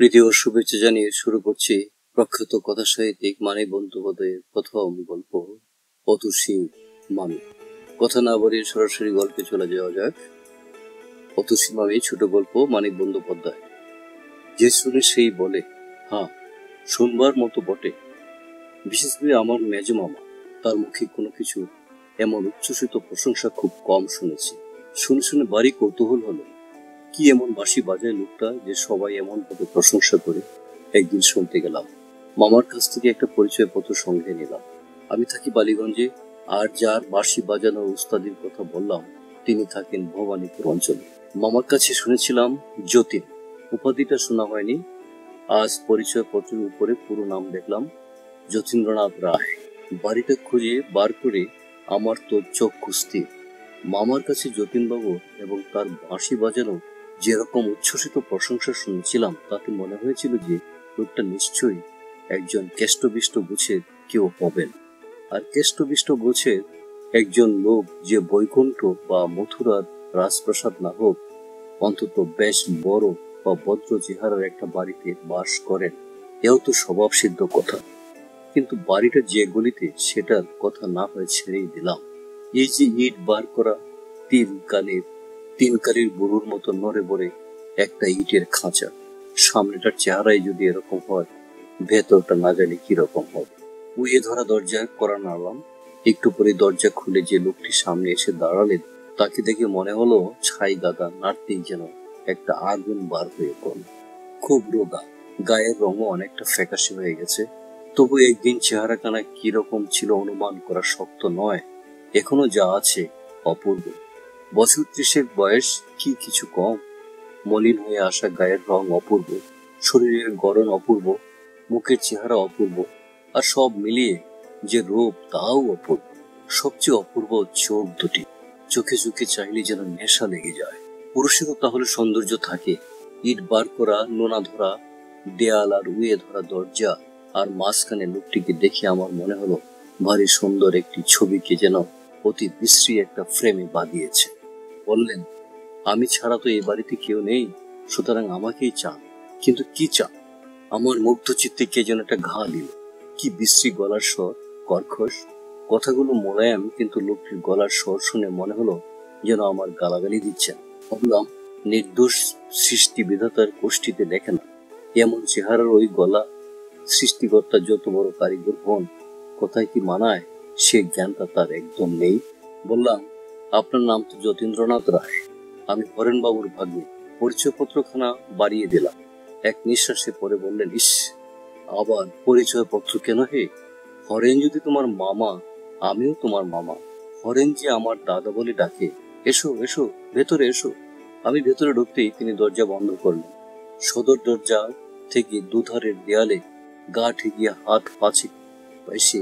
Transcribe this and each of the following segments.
প্রীতি ও শুভেচ্ছা জানিয়ে শুরু করছি প্রখ্যাত কথা সাহিত্যিক মানিক বন্দ্যোপাধ্যায়ের প্রথম গল্প অতসী মামি। কথা না বাড়িয়ে সরাসরি গল্পে চলে যাওয়া যাক। অতসী মামি ছোট গল্প মানিক বন্দ্যোপাধ্যায়। যে শুনে সেই বলে, হ্যাঁ শুনবার মতো বটে। বিশেষ করে আমার মেজ মামা, তার মুখে কোনো কিছু এমন উচ্ছ্বসিত প্রশংসা খুব কম শুনেছি। শুনে শুনে বাড়ি কৌতূহল হলো, কি এমন বাঁশি বাজায় লোকটা যে সবাই এমন ভাবে প্রশংসা করে। একদিন শুনতে গেলাম, মামার কাছ থেকে একটা পরিচয়পত্র সঙ্গে নিলাম। আমি থাকি বালিগঞ্জে, আর যার বাঁশি বাজানোর উস্তাদির কথা বললাম তিনি থাকেন ভবানীপুর অঞ্চলে। মামার কাছে শুনেছিলাম যতীন, উপাধিটা শোনা হয়নি। আজ পরিচয়পত্রের উপরে পুরো নাম দেখলাম, যতীন্দ্রনাথ রায়। বাড়িটা খুঁজে বার করে আমার তো চোখ খুঁজতে। মামার কাছে যতীনবাবু এবং তার বাঁশি বাজানো যেরকম উচ্ছ্বসিত প্রশংসা শুনেছিলাম, তাতে মনে হয়েছিল যে লোকটা নিশ্চয়ই একজন কেষ্টবিষ্ট গোছের কেউ হবেন। আর কেষ্টবিষ্ট গোছের একজন লোক যে বৈকুণ্ঠ বা মথুরার রাজপ্রাসাদ না হোক, অন্তত বেশ বড় বা ভদ্র চেহারার একটা বাড়িতে বাস করেন, এও তো স্বভাব সিদ্ধ কথা। কিন্তু বাড়িটা যে গলিতে, সেটার কথা না হয়ে ছেড়েই দিলাম। এই যে ইট বার করা তিন কালির বুড়োর মতো নড়ে বড়ে একটা ইটের খাঁচা, সামনেটার চেহারাই যদি এরকম হয়, ভেতরটা না জানি কিরকম হবে। উয়ে ধরা দরজা করা নাড়লাম। একটু পরে দরজা খুলে যে লোকটি সামনে এসে দাঁড়ালেন, তাকে দেখে মনে হলো ছাই গাদা নাড়তেই যেন একটা আগুন বার হয়ে পড়ল। খুব রোগা, গায়ের রঙও অনেকটা ফ্যাকাশে হয়ে গেছে। তবু একদিন চেহারা কানা কিরকম ছিল অনুমান করা শক্ত নয়। এখনো যা আছে অপূর্ব। বছর 30 বয়স, কি কিছু কম। মলিন হয়ে আসা গায়ের রং অপূর্ব, শরীরের গড়ন অপূর্ব, মুখের চেহারা অপূর্ব, আর সব মিলিয়ে যে রূপ তাও অপূর্ব। সবচেয়ে অপূর্ব চোখ দুটি, চোখে চোখে চাইলে যেন নেশা লেগে যায়। পুরুষেরও তাহলে সৌন্দর্য থাকে। ইট বার করা নোনা ধরা দেয়াল আর উয়ে ধরা দরজা, আর মাঝখানে লোকটিকে দেখে আমার মনে হলো ভারী সুন্দর একটি ছবিকে যেন অতি বিশ্রী একটা ফ্রেমে বাঁধিয়েছে। বললেন, আমি ছাড়া তো এই বাড়িতে কেউ নেই, সুতরাং আমাকেই চান। কিন্তু কি চান? আমার মুগ্ধ চিত্তে কে যেন একটা ঘা দিল। কি বিশ্রী গলার স্বর, কর্কশ। কথাগুলো মোলায়েম, কিন্তু লোকটির গলার স্বর শুনে মনে হলো যেন আমার গালাগালি দিচ্ছেন। ভাবলাম, নির্দোষ সৃষ্টি বিধাতার কোষ্ঠীতে দেখে না এমন চেহারার ওই গলা। সৃষ্টিকর্তা যত বড় কারিগর হন, কোথায় কি মানায় সে জ্ঞানটা তার একদম নেই। বললাম, আপনার নাম তো যতীন্দ্রনাথ রায়, আমি হরেন বাবুর ভাগ্নে। পরিচয়পত্রখানা বাড়িয়ে দিলাম। এক নিঃশ্বাসে পরে বললেন, ইস, আবার পরিচয়পত্র কেন হে? হরেন যদি তোমার মামা, আমিও তোমার মামা। হরেন যে আমার দাদা বলে ডাকে। এসো এসো, ভেতরে এসো। আমি ভেতরে ঢুকতেই তিনি দরজা বন্ধ করলেন। সদর দরজা থেকে দুধারের দেয়ালে গা ঠেকিয়ে হাত পাছে এসে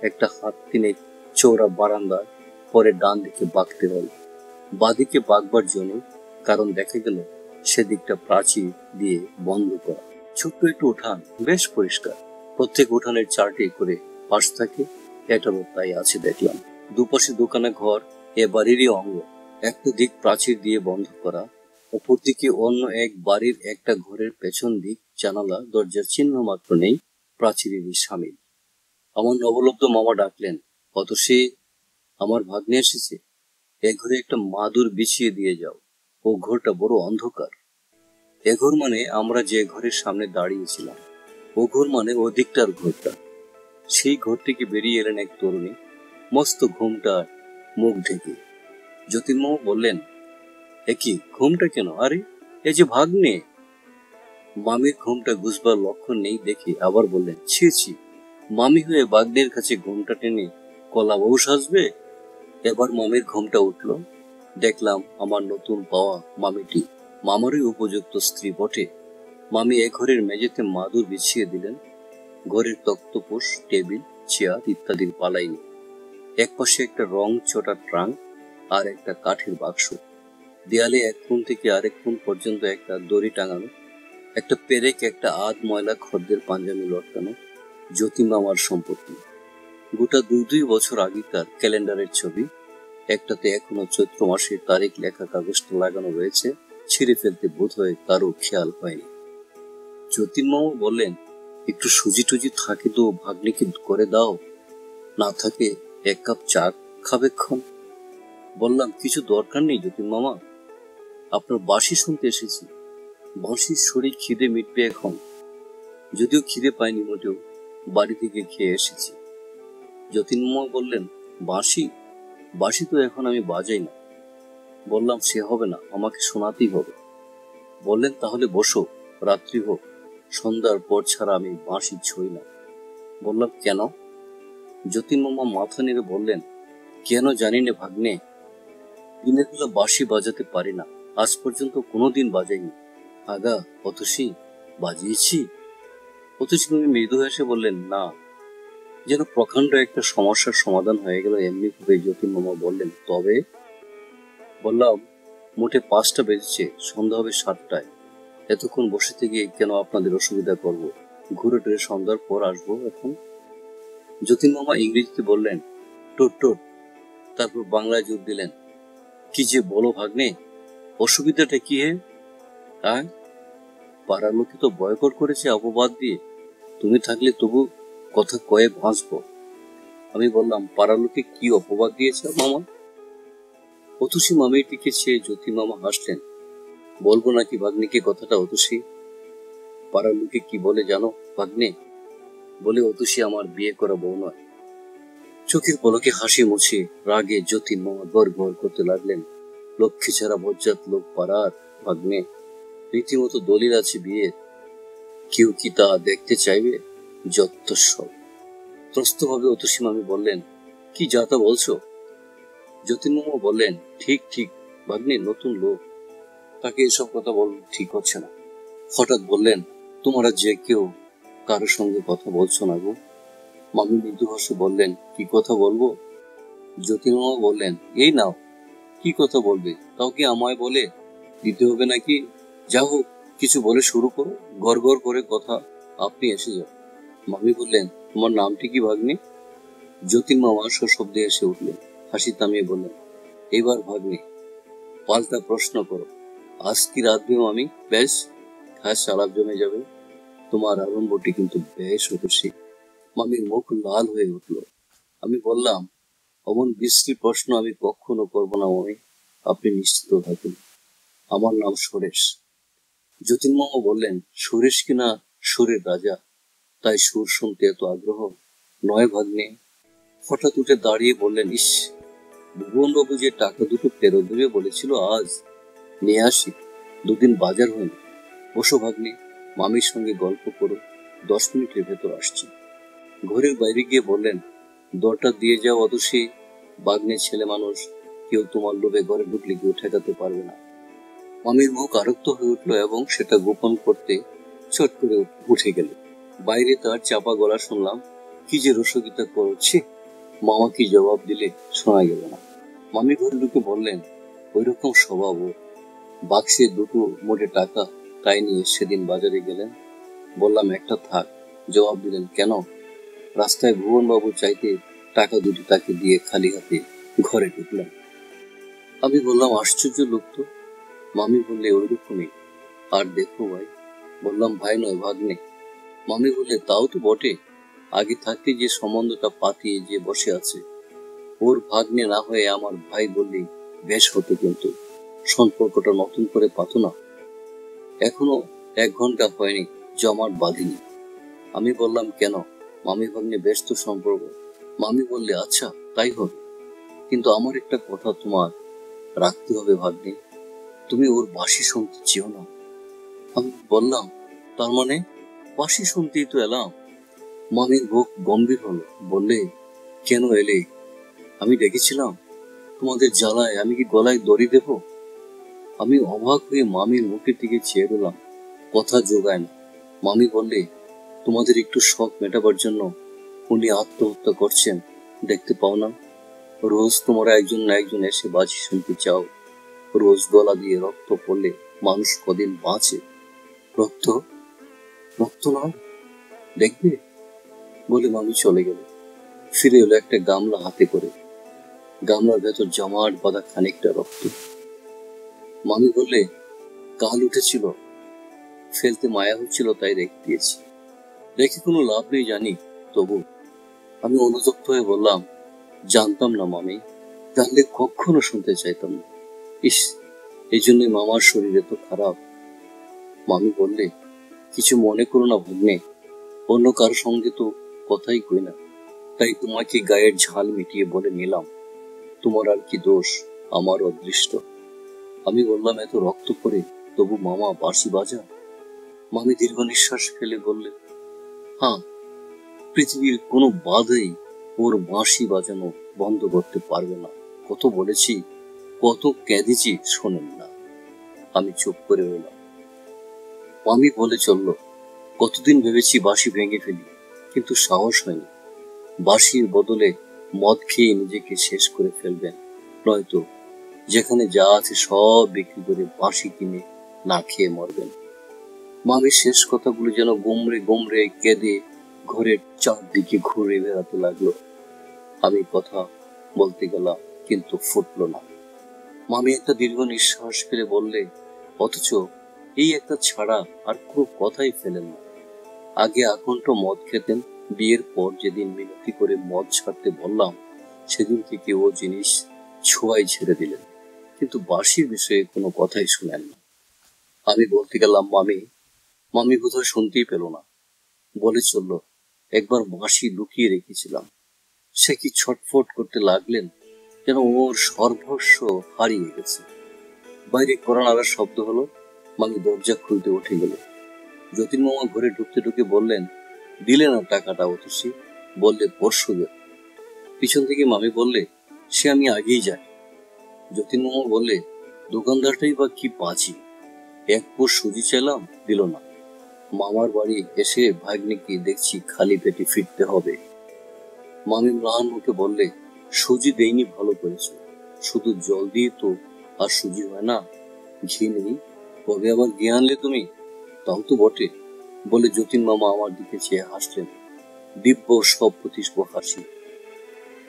একটা হাত টেনে চৌড়া বারান্দা, পরে ডান দিকে বাঁকতে হল। বাঁদিকে বাঁকবার জন্য কারণ দেখা গেল সেদিকটা প্রাচীর দিয়ে বন্ধ করা। ছোট্ট একটু উঠান, বেশ পরিষ্কার। প্রত্যেক উঠানের 4টি করে পাশ থাকে, এটারও তাই আছে দেখলাম। দুপাশে দোকানে ঘর এ বাড়িরই অঙ্গ। একটা দিক প্রাচীর দিয়ে বন্ধ করা, অপরদিকে অন্য এক বাড়ির একটা ঘরের পেছন দিক জানালা দরজার চিহ্ন মাত্র নেই, প্রাচীরেরই সামিল। আমার নবলব্ধ মামা ডাকলেন, কত সে, আমার ভাগ্নে এসেছে। এ ঘরে একটা মাদুর বিছিয়ে দিয়ে যাও, ও ঘরটা বড় অন্ধকার। এ ঘর মানে আমরা যে ঘরের সামনে দাঁড়িয়েছিলাম, ও ঘর মানে ওদিকটার ঘরটা। সেই ঘর থেকে বেরিয়ে এলেন এক তরুণী, মস্ত ঘুমটা মুখ ঢেকে। যতীনবাবু বললেন, একই ঘুমটা কেন? আরে এ যে ভাগ্নে। মামির ঘুমটা ঘুষবার লক্ষণ নেই দেখে আবার বললেন, ছি ছি, মামি হয়ে ভাগ্নের কাছে ঘুমটা টেনে কলা বউ সাজবে। এবার মামির ঘুমটা উঠল। দেখলাম আমার নতুন পাওয়া মামিটি মামারই উপযুক্ত স্ত্রী বটে। মামি এ ঘরের মেঝেতে মাদুর বিছিয়ে দিলেন। ঘরের তক্তপোষ, টেবিল, চেয়ার ইত্যাদির পালাই নেই। এক পাশে একটা রং চটা ট্রাঙ্ক আর একটা কাঠের বাক্স। দেয়ালে এক কোণ থেকে আরেক কোণ পর্যন্ত একটা দড়ি টাঙানো, একটা পেরেক, একটা আধ ময়লা খদ্দের পাঞ্জাবি লটকানো। যতীন মামার সম্পত্তি। গোটা 2 বছর আগেকার ক্যালেন্ডারের ছবি। একটাতে এখনো চৈত্র মাসের তারিখ লেখা কাগজটা লাগানো রয়েছে। ছিঁড়ে ফেলতে বোধ হয় কারো খেয়াল হয়নি। যতীন মামা বললেন, একটু সুজি টুজি থাকে তো ভাগ্নিকে করে দাও, না থাকে 1 কাপ চা খাবে ক্ষণ। বললাম, কিছু দরকার নেই যতীন মামা, আপনার বাঁশি শুনতে এসেছি। বাঁশির শরীর খিদে মিটবে এখন। যদিও খিদে পাইনি মোটেও, বাড়ি থেকে খেয়ে এসেছি। যতীন মামা বললেন, বাঁশি? বাঁশি তো এখন আমি বাজাই না। বললাম, সে হবে না, আমাকে শোনাতেই হবে। বললেন, তাহলে বসো, রাত্রি হোক, সন্ধ্যার পর ছাড়া আমি বাঁশি ছুঁই না। বললাম, কেন? যতীন মামা মাথা নেড়ে বললেন, কেন জানি না ভাগ্নে, দিনের বেলা বাঁশি বাজাতে পারি না, আজ পর্যন্ত কোনোদিন বাজাইনি। আগা অতসী, বাজিয়েছি? অতসী তুমি মৃদু হেসে বললেন, না। যেন প্রকাণ্ড একটা সমস্যার সমাধান হয়ে গেল এমনি ভাবে যতীন মামা বললেন, তবে? বললাম, মোটে 5টা বেজেছে, সন্ধ্যা হবে 7টায়। এতক্ষণ বসে থেকে কেন আপনাদের অসুবিধা করব? ঘুরে টুরে সন্ধ্যার পর আসবো এখন। যতীন মামা ইংরেজিতে বললেন, টোট টোট, তারপর বাংলায় জোর দিলেন, কি যে বলো ভাগ্নে, অসুবিধাটা কি হে? আয়, পাড়ার লোকে তো বয়কট করেছে অপবাদ দিয়ে, তুমি থাকলে তবু কথা কয়ে বাঁচবো। আমি বললাম, পাড়ার লোকে কি অপবাদ দিয়েছে মামা? অতসী মামির দিকে চেয়ে যতীন মামা হাসলেন। বলবো নাকি ভাগ্নিকে কথাটা অতসী? পাড়ার লোকে কি বলে জানো ভাগ্নে? বলে অতসী আমার বিয়ে করা বউ নয়। চোখের পলকে হাসি মুছে রাগে যতীন মামা গড় গড় করতে লাগলেন, লক্ষ্মী ছাড়া বজ্জাত লোক পাড়ার ভাগ্নে, রীতিমতো দলিল আছে বিয়ের, কেউ কি তা দেখতে চাইবে? যত সব। ত্রস্ত ভাবে অতসী মামি বললেন, কি যা তা বলছো? যতীন মামা বললেন, ঠিক ঠিক ভাগ্নে, নতুন লোক, তাকে এসব কথা বল ঠিক হচ্ছে না। হঠাৎ বললেন, তোমরা যে কেউ কারোর সঙ্গে কথা বলছো না গো? মামি মৃদু হাসে বললেন, কি কথা বলবো? যতীন মামা বললেন, এই নাও, কি কথা বলবে, তাও কি আমায় বলে দিতে হবে নাকি? যা হোক, কিছু বলে শুরু করো, গড় গড় করে কথা, আপনি এসে যাও। মামি বললেন, তোমার নামটি কি ভাগ্নে? যতীন মামা সশব্দে এসে উঠলেন, হাসি থামিয়ে বললেন, এবার ভাগ্নে পাল্টা প্রশ্ন করো। আজ কি রাঁধবে মামি? বেশ, খাস আলাপ জমে যাবে। তোমার আরম্ভটি কিন্তু বেশ হতসী। মামির মুখ লাল হয়ে উঠল। আমি বললাম, অমন বিশ্রী প্রশ্ন আমি কখনো করব না মামি, আপনি নিশ্চিত থাকুন। আমার নাম সুরেশ। যতীন মামা বললেন, সুরেশ কিনা সুরের রাজা, তাই সুর শুনতে এত আগ্রহ? নয় ভাগ্নে। হঠাৎ উঠে দাঁড়িয়ে বললেন, ইস, ভুবনবাবু যে টাকা দুটো ফেরত দেবে বলেছিল, আজ নিয়ে আসি, 2 দিন বাজার হয়নি। বসো ভাগ্নে, মামির সঙ্গে গল্প করো, 10 মিনিটের ভেতর আসছি। ঘরের বাইরে গিয়ে বললেন, দরটা দিয়ে যাও অতসী, বাগ্নে ছেলে মানুষ, কেউ তোমার লোভে ঘরে ঢুকলে কেউ ঠেকাতে পারবে না। মামির মুখ আরক্ত হয়ে উঠলো এবং সেটা গোপন করতে চট করে উঠে গেল। বাইরে তার চাপা গলা শুনলাম, কি যে রসগীতা করছে। মামা কি জবাব দিলে শোনা গেল না। মামি ঘরে ঢুকে বললেন, ওই রকম স্বভাব ওর। বাক্সে 2টো মোটে টাকা, তাই নিয়ে সেদিন বাজারে গেলেন। বললাম, একটা থাক। জবাব দিলেন, কেন? রাস্তায় ভুবনবাবু চাইতে টাকা 2টি তাকে দিয়ে খালি হাতে ঘরে ঢুকলাম। আমি বললাম, আশ্চর্য লোক তো। মামি বললে, ওই রকমই। আর দেখো ভাই। বললাম, ভাই নয় ভাগ্নে। মামি বললে, তাও তো বটে, আগে থাকতে যে সম্বন্ধটা পাতিয়ে যে বসে আছে, ওর ভাগ্নে না হয়ে আমার ভাই বললেই বেশ হতো, কিন্তু সম্পর্কটা নতুন করে পাতো না। এখনো 1 ঘন্টা হয়নি, জমাট বাঁধিনি। আমি বললাম, কেন? মামি ভাগ্নে বেশ তো সম্পর্ক। মামি বললে, আচ্ছা তাই হবে, কিন্তু আমার একটা কথা তোমার রাখতে হবে ভাগ্নে, তুমি ওর বাঁশি শুনতে চেও না। আমি বললাম, তার মানে? বাঁশি শুনতেই তো এলাম। মামির মুখ গম্ভীর হলো, বললে, কেন এলে? আমি ডেকেছিলাম? তোমাদের জ্বালায় আমি কি গলায় দড়ি দেব? আমি অবাক হয়ে মামির মুখের দিকে চেয়ে রইলাম, কথা জোগায় না। মামি বললে, তোমাদের একটু শখ মেটাবার জন্য উনি আত্মহত্যা করছেন, দেখতে পাও না? রোজ তোমরা একজন না একজন এসে বাঁশি শুনতে চাও, রোজ গলা দিয়ে রক্ত পড়লে মানুষ কদিন বাঁচে? রক্ত? রক্ত নয়, দেখবে? বলে মামি চলে গেল। ফিরে এলো একটা গামলা হাতে করে, গামলার ভেতর জমাট বাঁধা খানিকটা রক্ত। মামি বললে, কাল উঠেছিল? ফেলতে মায়া হচ্ছিল তাই রেখে দিয়েছি। রেখে কোনো লাভ নেই জানি, তবু আমি অনুতপ্ত হয়ে বললাম, জানতাম না মামি, তাহলে কখনো শুনতে চাইতাম না। ইস, এই জন্যই মামার শরীর এত খারাপ। মামি বললে, কিছু মনে করো না ভাগ্নে, অন্য কারোর সঙ্গে তো কথাই কই না, তাই তোমাকে গায়ের ঝাল মিটিয়ে বলে নিলাম। তোমার আর কি দোষ, আমার অদৃষ্ট। আমি বললাম, এত রক্ত পড়ে তবু মামা বাঁশি বাজা? মামি দীর্ঘ নিঃশ্বাস ফেলে বললে, হ্যাঁ, পৃথিবীর কোনো বাধাই ওর বাঁশি বাজানো বন্ধ করতে পারবে না। কত বলেছি, কত কেঁদেছি, শোনেন না। আমি চুপ করে রইলাম। মামি বলে চলল, কতদিন ভেবেছি বাঁশি ভেঙে ফেলি, কিন্তু সাহস হয়নি। বাঁশির বদলে মদ খেয়ে নিজেকে শেষ করে ফেলবেন, নয়তো যেখানে যা আছে সব বিক্রি করে বাঁশি কিনে না খেয়ে মরবেন। মামির শেষ কথাগুলো যেন গুমড়ে গুমড়ে কেঁদে ঘরের চারদিকে ঘুরে বেড়াতে লাগলো। আমি কথা বলতে গেলাম, কিন্তু ফুটলো না। মামি একটা দীর্ঘ নিঃশ্বাস ফেলে বললে, অথচ এই একটা ছাড়া আর কোনো কথাই ফেলেন না। আগে আকণ্ঠ মদ খেতেন, বিয়ের পর যেদিন মিনতি করে মদ ছাড়তে বললাম, সেদিন থেকে ও জিনিস ছোঁয়াই ছেড়ে দিলেন, কিন্তু বাঁশির বিষয়ে কোনো কথাই শুনেন না। আমি বলতে গেলাম, মামি। মামি বোধহয় শুনতেই পেল না, বলে চলল, একবার বাঁশি লুকিয়ে রেখেছিলাম। সে কি ছটফট করতে লাগলেন, যেন ওর সর্বস্ব হারিয়ে গেছে। বাইরে কড়া নাড়ার শব্দ হলো। মামি দরজা খুলতে উঠে গেল। যতীন মামা ঘরে ঢুকতে ঢুকে বললেন, দিলে না টাকাটা অতসী? বললে, পরশু দেব। পিছন থেকে মামি বললে, সে আমি আগেই যাই। যতীন মামা বললে, দোকানদারটাই বা কি পাচ্ছি, এক পোষ সুজি চাইলাম, দিল না। মামার বাড়ি এসে ভাগ্নিকে দেখছি খালি পেটে ফিরতে হবে। মামি ম্লান মুখে বললে, সুজি দেইনি ভালো করেছে, শুধু জল দিয়ে তো আর সুজি হয় না। ঘি নেই, কবে আবার ঘি আনলে তুমি? তাও তো বটে, বলে যতীন মামা আমার দিকে চেয়ে হাসলেন, দিব্য সব প্রতিষ্ঠ হাসি।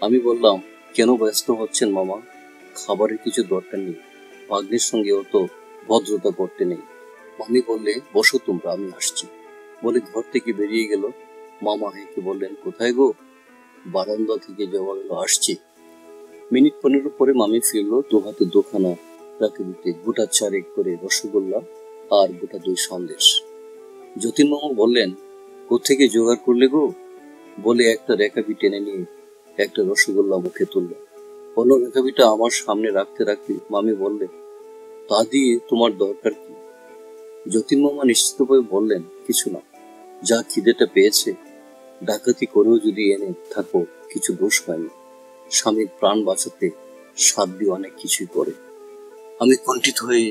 আমি বললাম, কেন ব্যস্ত হচ্ছেন মামা? খাবারের কিছু দরকার নেই, ভাগ্নের সঙ্গে অত ভদ্রতা করতে নেই। মামি বললে, বসো তোমরা, আমি আসছি, বলে ঘর থেকে বেরিয়ে গেল। মামা হেঁকে বললেন, কোথায় গো? বারান্দা থেকে জবাব এলো, আসছি। মিনিট 15 পরে মামি ফিরলো, দু হাতে দুখানা রাখে দিতে গোটা চারেক করে রসগোল্লা আর গোটা 2 সন্দেশ। যতীন মামা বললেন, কোত্থেকে জোগাড় করলে গো? বলে একটা রেখাবি টেনে নিয়ে একটা রসগোল্লা মুখে তুলল। অন্য রেখাবিটা আমার সামনে রাখতে রাখতে মামি বললে, তা দিয়ে তোমার দরকার কি? যতীন মামা নিশ্চিতভাবে বললেন, কিছু না, যা খিদেটা পেয়েছে, ডাকাতি করেও যদি এনে থাকো কিছু দোষ হয়নি। স্বামীর প্রাণ বাঁচাতে সাধ্য অনেক কিছুই করে। আমি কুণ্ঠিত হয়ে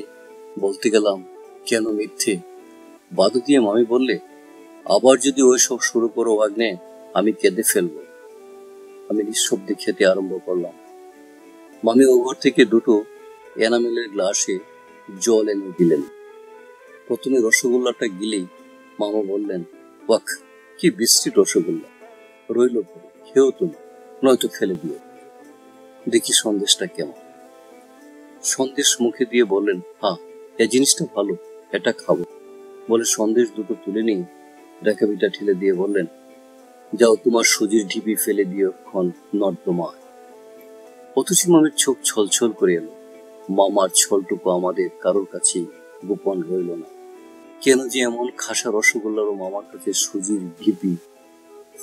বলতে গেলাম, কেন মিথ্যে? বাধা দিয়ে মামি বললে, আবার যদি ওইসব শুরু করো ভাগ্নে, আমি কেঁদে ফেলবো। আমি নিঃশব্দে খেতে আরম্ভ করলাম। মামি ও ঘর থেকে দুটো এনামেলের গ্লাসে জল এনে দিলেন। প্রথমে রসগোল্লাটা গিলেই মামা বললেন, ওয়াক, কি বিশ্রী রসগোল্লা, রইল পরে, খেয়েও তুমি, নয়তো ফেলে দিও। দেখি সন্দেশটা কেমন। সন্দেশ মুখে দিয়ে বললেন, হ্যাঁ, এই জিনিসটা ভালো, এটা খাবো। বলে সন্দেশ দুটো তুলে নিয়ে রেখাবিটা ঠেলে দিয়ে বললেন, যাও তোমার সুজির ঢিপি ফেলে দিও ক্ষণ নর্দমায়। অথচ মামির চোখ ছলছল করে এলো। মামার ছলটুকু আমাদের কারোর কাছে গোপন রইল না। কেন যে এমন খাসা রসগোল্লারও মামার কাছে সুজির ঢিপি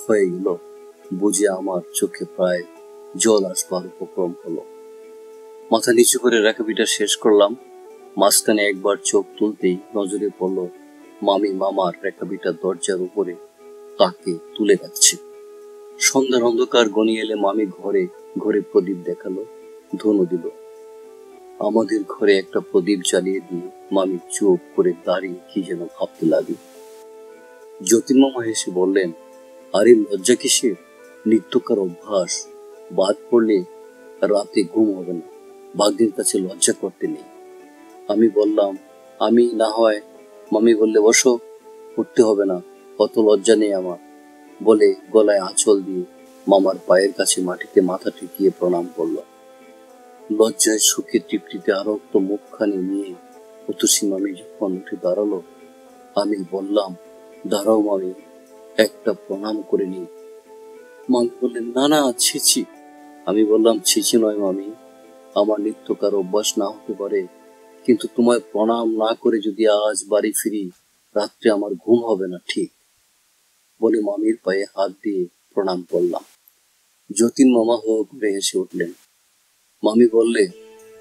হয়ে গেল, বুঝে আমার চোখে প্রায় জল আসবার উপক্রম হলো। মাথা নিচু করে রেখাবিটা শেষ করলাম। মাঝখানে একবার চোখ তুলতেই নজরে পড়ল মামি মামার রেখাবিটা দরজার উপরে তাকে তুলে রাখছে। সন্ধ্যার অন্ধকার গনিয়ে এলে মামি ঘরে ঘরে প্রদীপ দেখালো, ধনু দিল। আমাদের ঘরে একটা প্রদীপ জ্বালিয়ে দিয়ে মামি চুপ করে দাঁড়িয়ে কি যেন ভাবতে লাগলো। যতীন মামা হেসে বললেন, আরে লজ্জা কিসের, নিত্যকার অভ্যাস, বাদ পড়লে রাতে ঘুম হবে না, বাঘদের কাছে লজ্জা করতে নেই। আমি বললাম, আমি না হয়। মামি বললে, বসো, উঠতে হবে না, অত লজ্জা নেই আমার, বলে গলায় আঁচল দিয়ে মামার পায়ের কাছে মাটিতে মাথা ঠেকিয়ে প্রণাম করল। লজ্জায় সুখে তৃপ্তিতে আরক্ত মুখখানি নিয়ে অতসী মামি যখন উঠে দাঁড়ালো, আমি বললাম, দাঁড়াও মামি, একটা প্রণাম করে নি। মামি বললেন, না না, ছিছি। আমি বললাম, ছিছি নয় মামি, আমার নিত্যকার অভ্যাস না হতে পারে, কিন্তু তোমায় প্রণাম না করে যদি আজ বাড়ি ফিরি, রাত্রে আমার ঘুম হবে না ঠিক। বলে মামির পায়ে হাত দিয়ে প্রণাম করলাম। যতীন মামা হো করে হেসে উঠলেন। মামি বললে,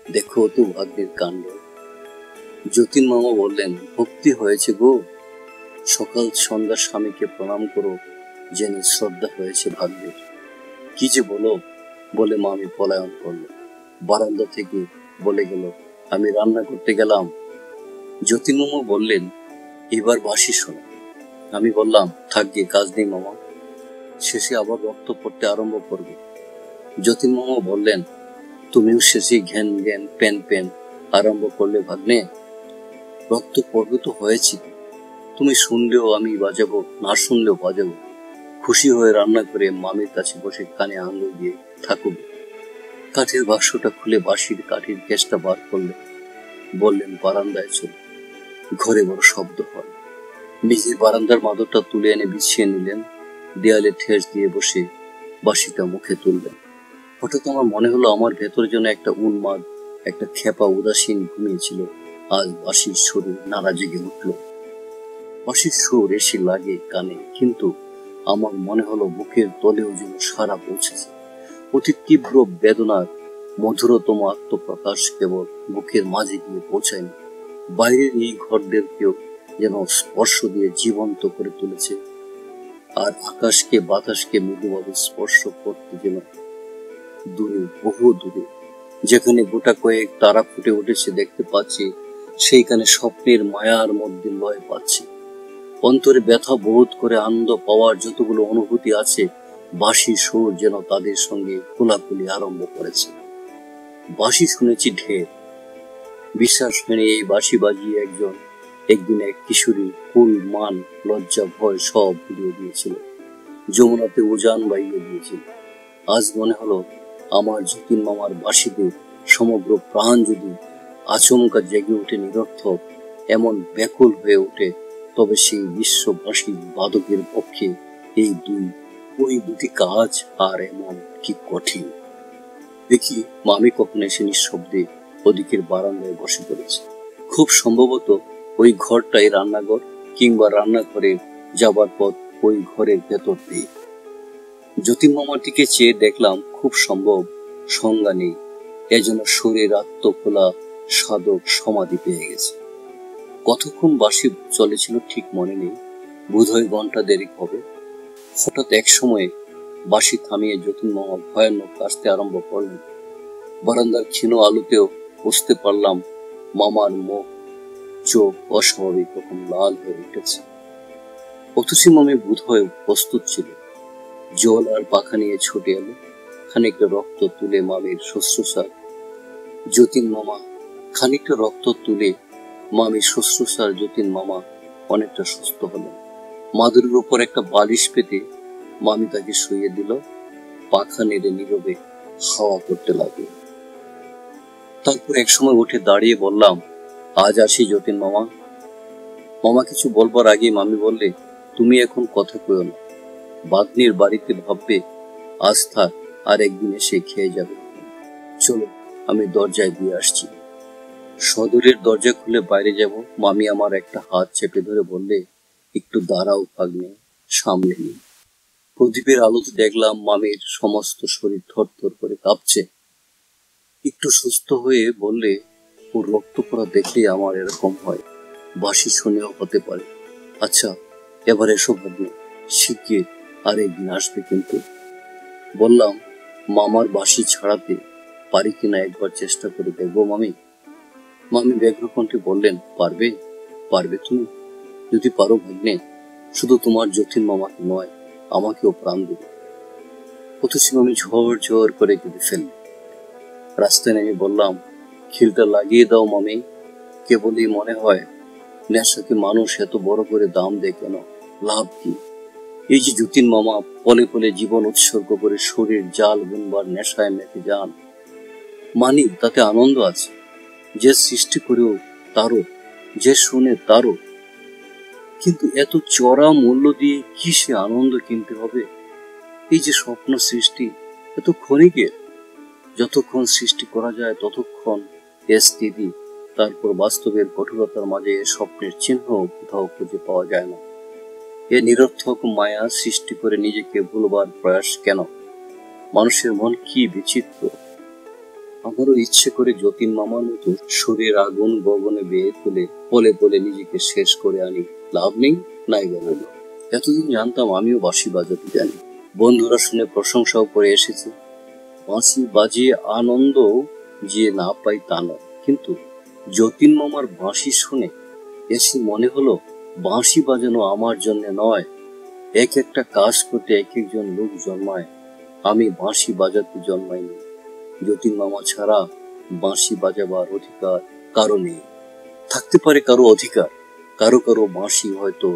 দেখো তো ভাগ্যের কাণ্ড। যতীন মামা বললেন, ভক্তি হয়েছে গো, সকাল সন্ধ্যা স্বামীকে প্রণাম করো, জেনে শ্রদ্ধা হয়েছে ভাগ্যের। কি যে বলো, বলে মামি পলায়ন করলো। বারান্দা থেকে বলে গেল, আমি রান্না করতে গেলাম। যতীন মামা বললেন, এবার বাসি শোনো। আমি বললাম, থাক গিয়ে, কাজ নেই মামা, শেষে আবার রক্ত পড়তে আরম্ভ করবে। যতীন মামা বললেন, তুমিও শেষে ঘ্যান ঘ্যান প্যান প্যান আরম্ভ করলে ভাগ্নে। রক্ত পড়বে তো হয়েছে, তুমি শুনলেও আমি বাজাবো, না শুনলেও বাজাবো। খুশি হয়ে রান্না করে মামির কাছে বসে কানে আঙুল দিয়ে থাকুন। কাঠের বাক্সটা খুলে বাঁশির কাঠের কেসটা বার করলেন। বললেন, বারান্দায় চল। ঘরে বড় শব্দ হয়। নিজের বারান্দার মাদুরটা তুলে এনে বিছিয়ে নিলেন। দেয়ালে ঠেস দিয়ে বসে বাঁশিটা মুখে তুললেন। হঠাৎ আমার মনে হলো, আমার ভেতরে যেন একটা উন্মাদ, একটা খেপা উদাসীন ঘুমিয়েছিল, আজ বাঁশির সুরে নাড়া জেগে উঠল। বাঁশির সুর এসে লাগে কানে, কিন্তু আমার মনে হলো বুকের তলেও যেন সারা পৌঁছেছে। অতি তীব্র বেদনার মধুরতম আত্মপ্রকাশ কেবল বুকের মাঝে গিয়ে পৌঁছায়নি, বাইরের এই ঘরদেরকেও যেন স্পর্শ দিয়ে জীবন্ত করে তুলেছে। আর আকাশকে বাতাসকে মৃদুভাবে স্পর্শ করতে যেন দূরে, বহু দূরে, যেখানে গোটা কয়েক তারা ফুটে উঠেছে দেখতে পাচ্ছি, সেইখানে স্বপ্নের মায়ার মধ্যে লয় পাচ্ছি। অন্তরে ব্যথা বোধ করে আনন্দ পাওয়ার যতগুলো অনুভূতি আছে, বাঁশির সুর যেন তাদের সঙ্গে কোলাকুলি আরম্ভ করেছে। বাঁশি শুনেছি ঢের, বিশ্বাস হয়নি এই বাঁশি বাজিয়ে একদিন এক কিশোরী কুল মান লজ্জা ভয় সব ভুলিয়ে দিয়েছিল, যমুনাতে উজান বাইয়ে দিয়েছিল। আজ মনে হলো, আমার যতীন মামার বাঁশিতে সমগ্র প্রাণ যদি আচমকা জেগে উঠে নিরর্থক, এমন ব্যাকুল হয়ে ওঠে, তবে সেই বিশ্ববাসী বাদকের পক্ষে এই ওই দুটি কাজ আর এমন কি কঠিন। দেখি মামি কখন এসে নিঃশব্দে ওদিকের বারান্দায় বসে পড়েছে। খুব সম্ভবত ওই ঘরটাই রান্নাঘর, কিংবা রান্নাঘরে যাবার পথ ওই ঘরের ভেতর দিয়ে। যতীন মামাটিকে চেয়ে দেখলাম, খুব সম্ভব সংজ্ঞা নেই, এজন্য শরীর আত্মখোলা সাধক সমাধি পেয়ে গেছে। কতক্ষণ বাঁশি চলেছিল ঠিক মনে নেই, বোধহয় ঘন্টা দেরি হবে। হঠাৎ এক সময়ে বাঁশি থামিয়ে যতীন মামা ভয়ানক কাশতে আরম্ভ করলেন। বারান্দার ক্ষীণ আলোতেও বুঝতে পারলাম, মামার মুখ চোখ অস্বাভাবিক রকম লাল হয়ে উঠেছে। অথচি মামি বোধহয় প্রস্তুত ছিল। জল আর পাখা নিয়ে ছুটে এলো, খানিকটা রক্ত তুলে মামির শুশ্রূষার। যতীন মামা খানিকটা রক্ত তুলে মামির শুশ্রূষার যতীন মামা অনেকটা সুস্থ হলেন। মাদুরের উপর একটা বালিশ পেতে মামি তাকে শুইয়ে দিল। পাখা নেড়ে নীরবে হাওয়া করতে লাগলো। তারপর একসময় উঠে দাঁড়িয়ে বললাম, আজ আসি যতীন মামা। মামা কিছু বলবার আগে মামি বললে, তুমি এখন কথা কইও না, বাগ্নির বাড়িতে ভাববে, আজ থাক, আর একদিন এসে খেয়ে যাবে। চলো, আমি দরজায় দিয়ে আসছি। সদরের দরজা খুলে বাইরে যাব, মামি আমার একটা হাত চেপে ধরে বললে, একটু দাঁড়াও ভাগ্নে, সামনে নি। প্রদীপের আলোতে দেখলাম মামির সমস্ত শরীর থরথর করে কাঁপছে। একটু সুস্থ হয়ে বললে, ও রক্ত পড়া দেখলে আমার এরকম হয়, বাঁশি শুনেও হতে পারে। আচ্ছা, এবার এসো ভাগ্নে, শিগগির আর একদিন আসবে কিন্তু। বললাম, মামার বাঁশি ছাড়াতে পারি কিনা একবার চেষ্টা করে দেখবো মামি। মামি ব্যগ্র কণ্ঠে বললেন, পারবে? পারবে তুমি? যদি পারো ভাগ্নে, শুধু তোমার যতীন মামাকে নয়, আমাকেও প্রাণ দেবে। অথচ মামি ঝড় ঝড় করে কেঁদে ফেলল। রাস্তায় নেমে বললাম, খিলটা লাগিয়ে দাও মামি, কেবলই মনে হয় নেশাকে মানুষ এত বড় করে দাম দেয় কেন, লাভ কি? এই যে যতীন মামা পলে পলে জীবন উৎসর্গ করে শরীর জাল বুনবার নেশায় মেতে যান, মানি তাতে আনন্দ আছে। যে সৃষ্টি করেও তারও, যে শুনে তারও। কিন্তু এত চড়া মূল্য দিয়ে কি সে আনন্দ কিনতে হবে? এই যে স্বপ্ন সৃষ্টি, এত ক্ষণিকের। যতক্ষণ সৃষ্টি করা যায় ততক্ষণ এ স্থিতি, তারপর বাস্তবের কঠোরতার মাঝে স্বপ্নের চিহ্ন কোথাও খুঁজে পাওয়া যায় না। এ নিরর্থক মায়া সৃষ্টি করে নিজেকে ভুলবার প্রয়াস কেন? মানুষের মন কি বিচিত্র। আমারও ইচ্ছে করে যতীন মামার মতো শরীর আগুন গগনে বেয়ে তুলে পলে পলে নিজেকে শেষ করে আনি। লাভ নেই, নাই গেল। এতদিন জানতাম আমিও বাঁশি বাজাতে জানি, বন্ধুরা শুনে প্রশংসাও করে এসেছে। বাঁশি বাজিয়ে আনন্দ যে না পাই তা নয়, কিন্তু যতীন মামার বাঁশি শুনে এসে মনে হলো বাঁশি বাজানো আমার জন্য নয়। এক একটা কাজ করতে এক একজন লোক জন্মায়, আমি বাঁশি বাজাতে জন্মাইনি। যতীন মামা ছাড়া বাঁশি বাজাবার অধিকার কারো নেই। থাকতে পারে কারো অধিকার, কারো কারো বাঁশি হয়তো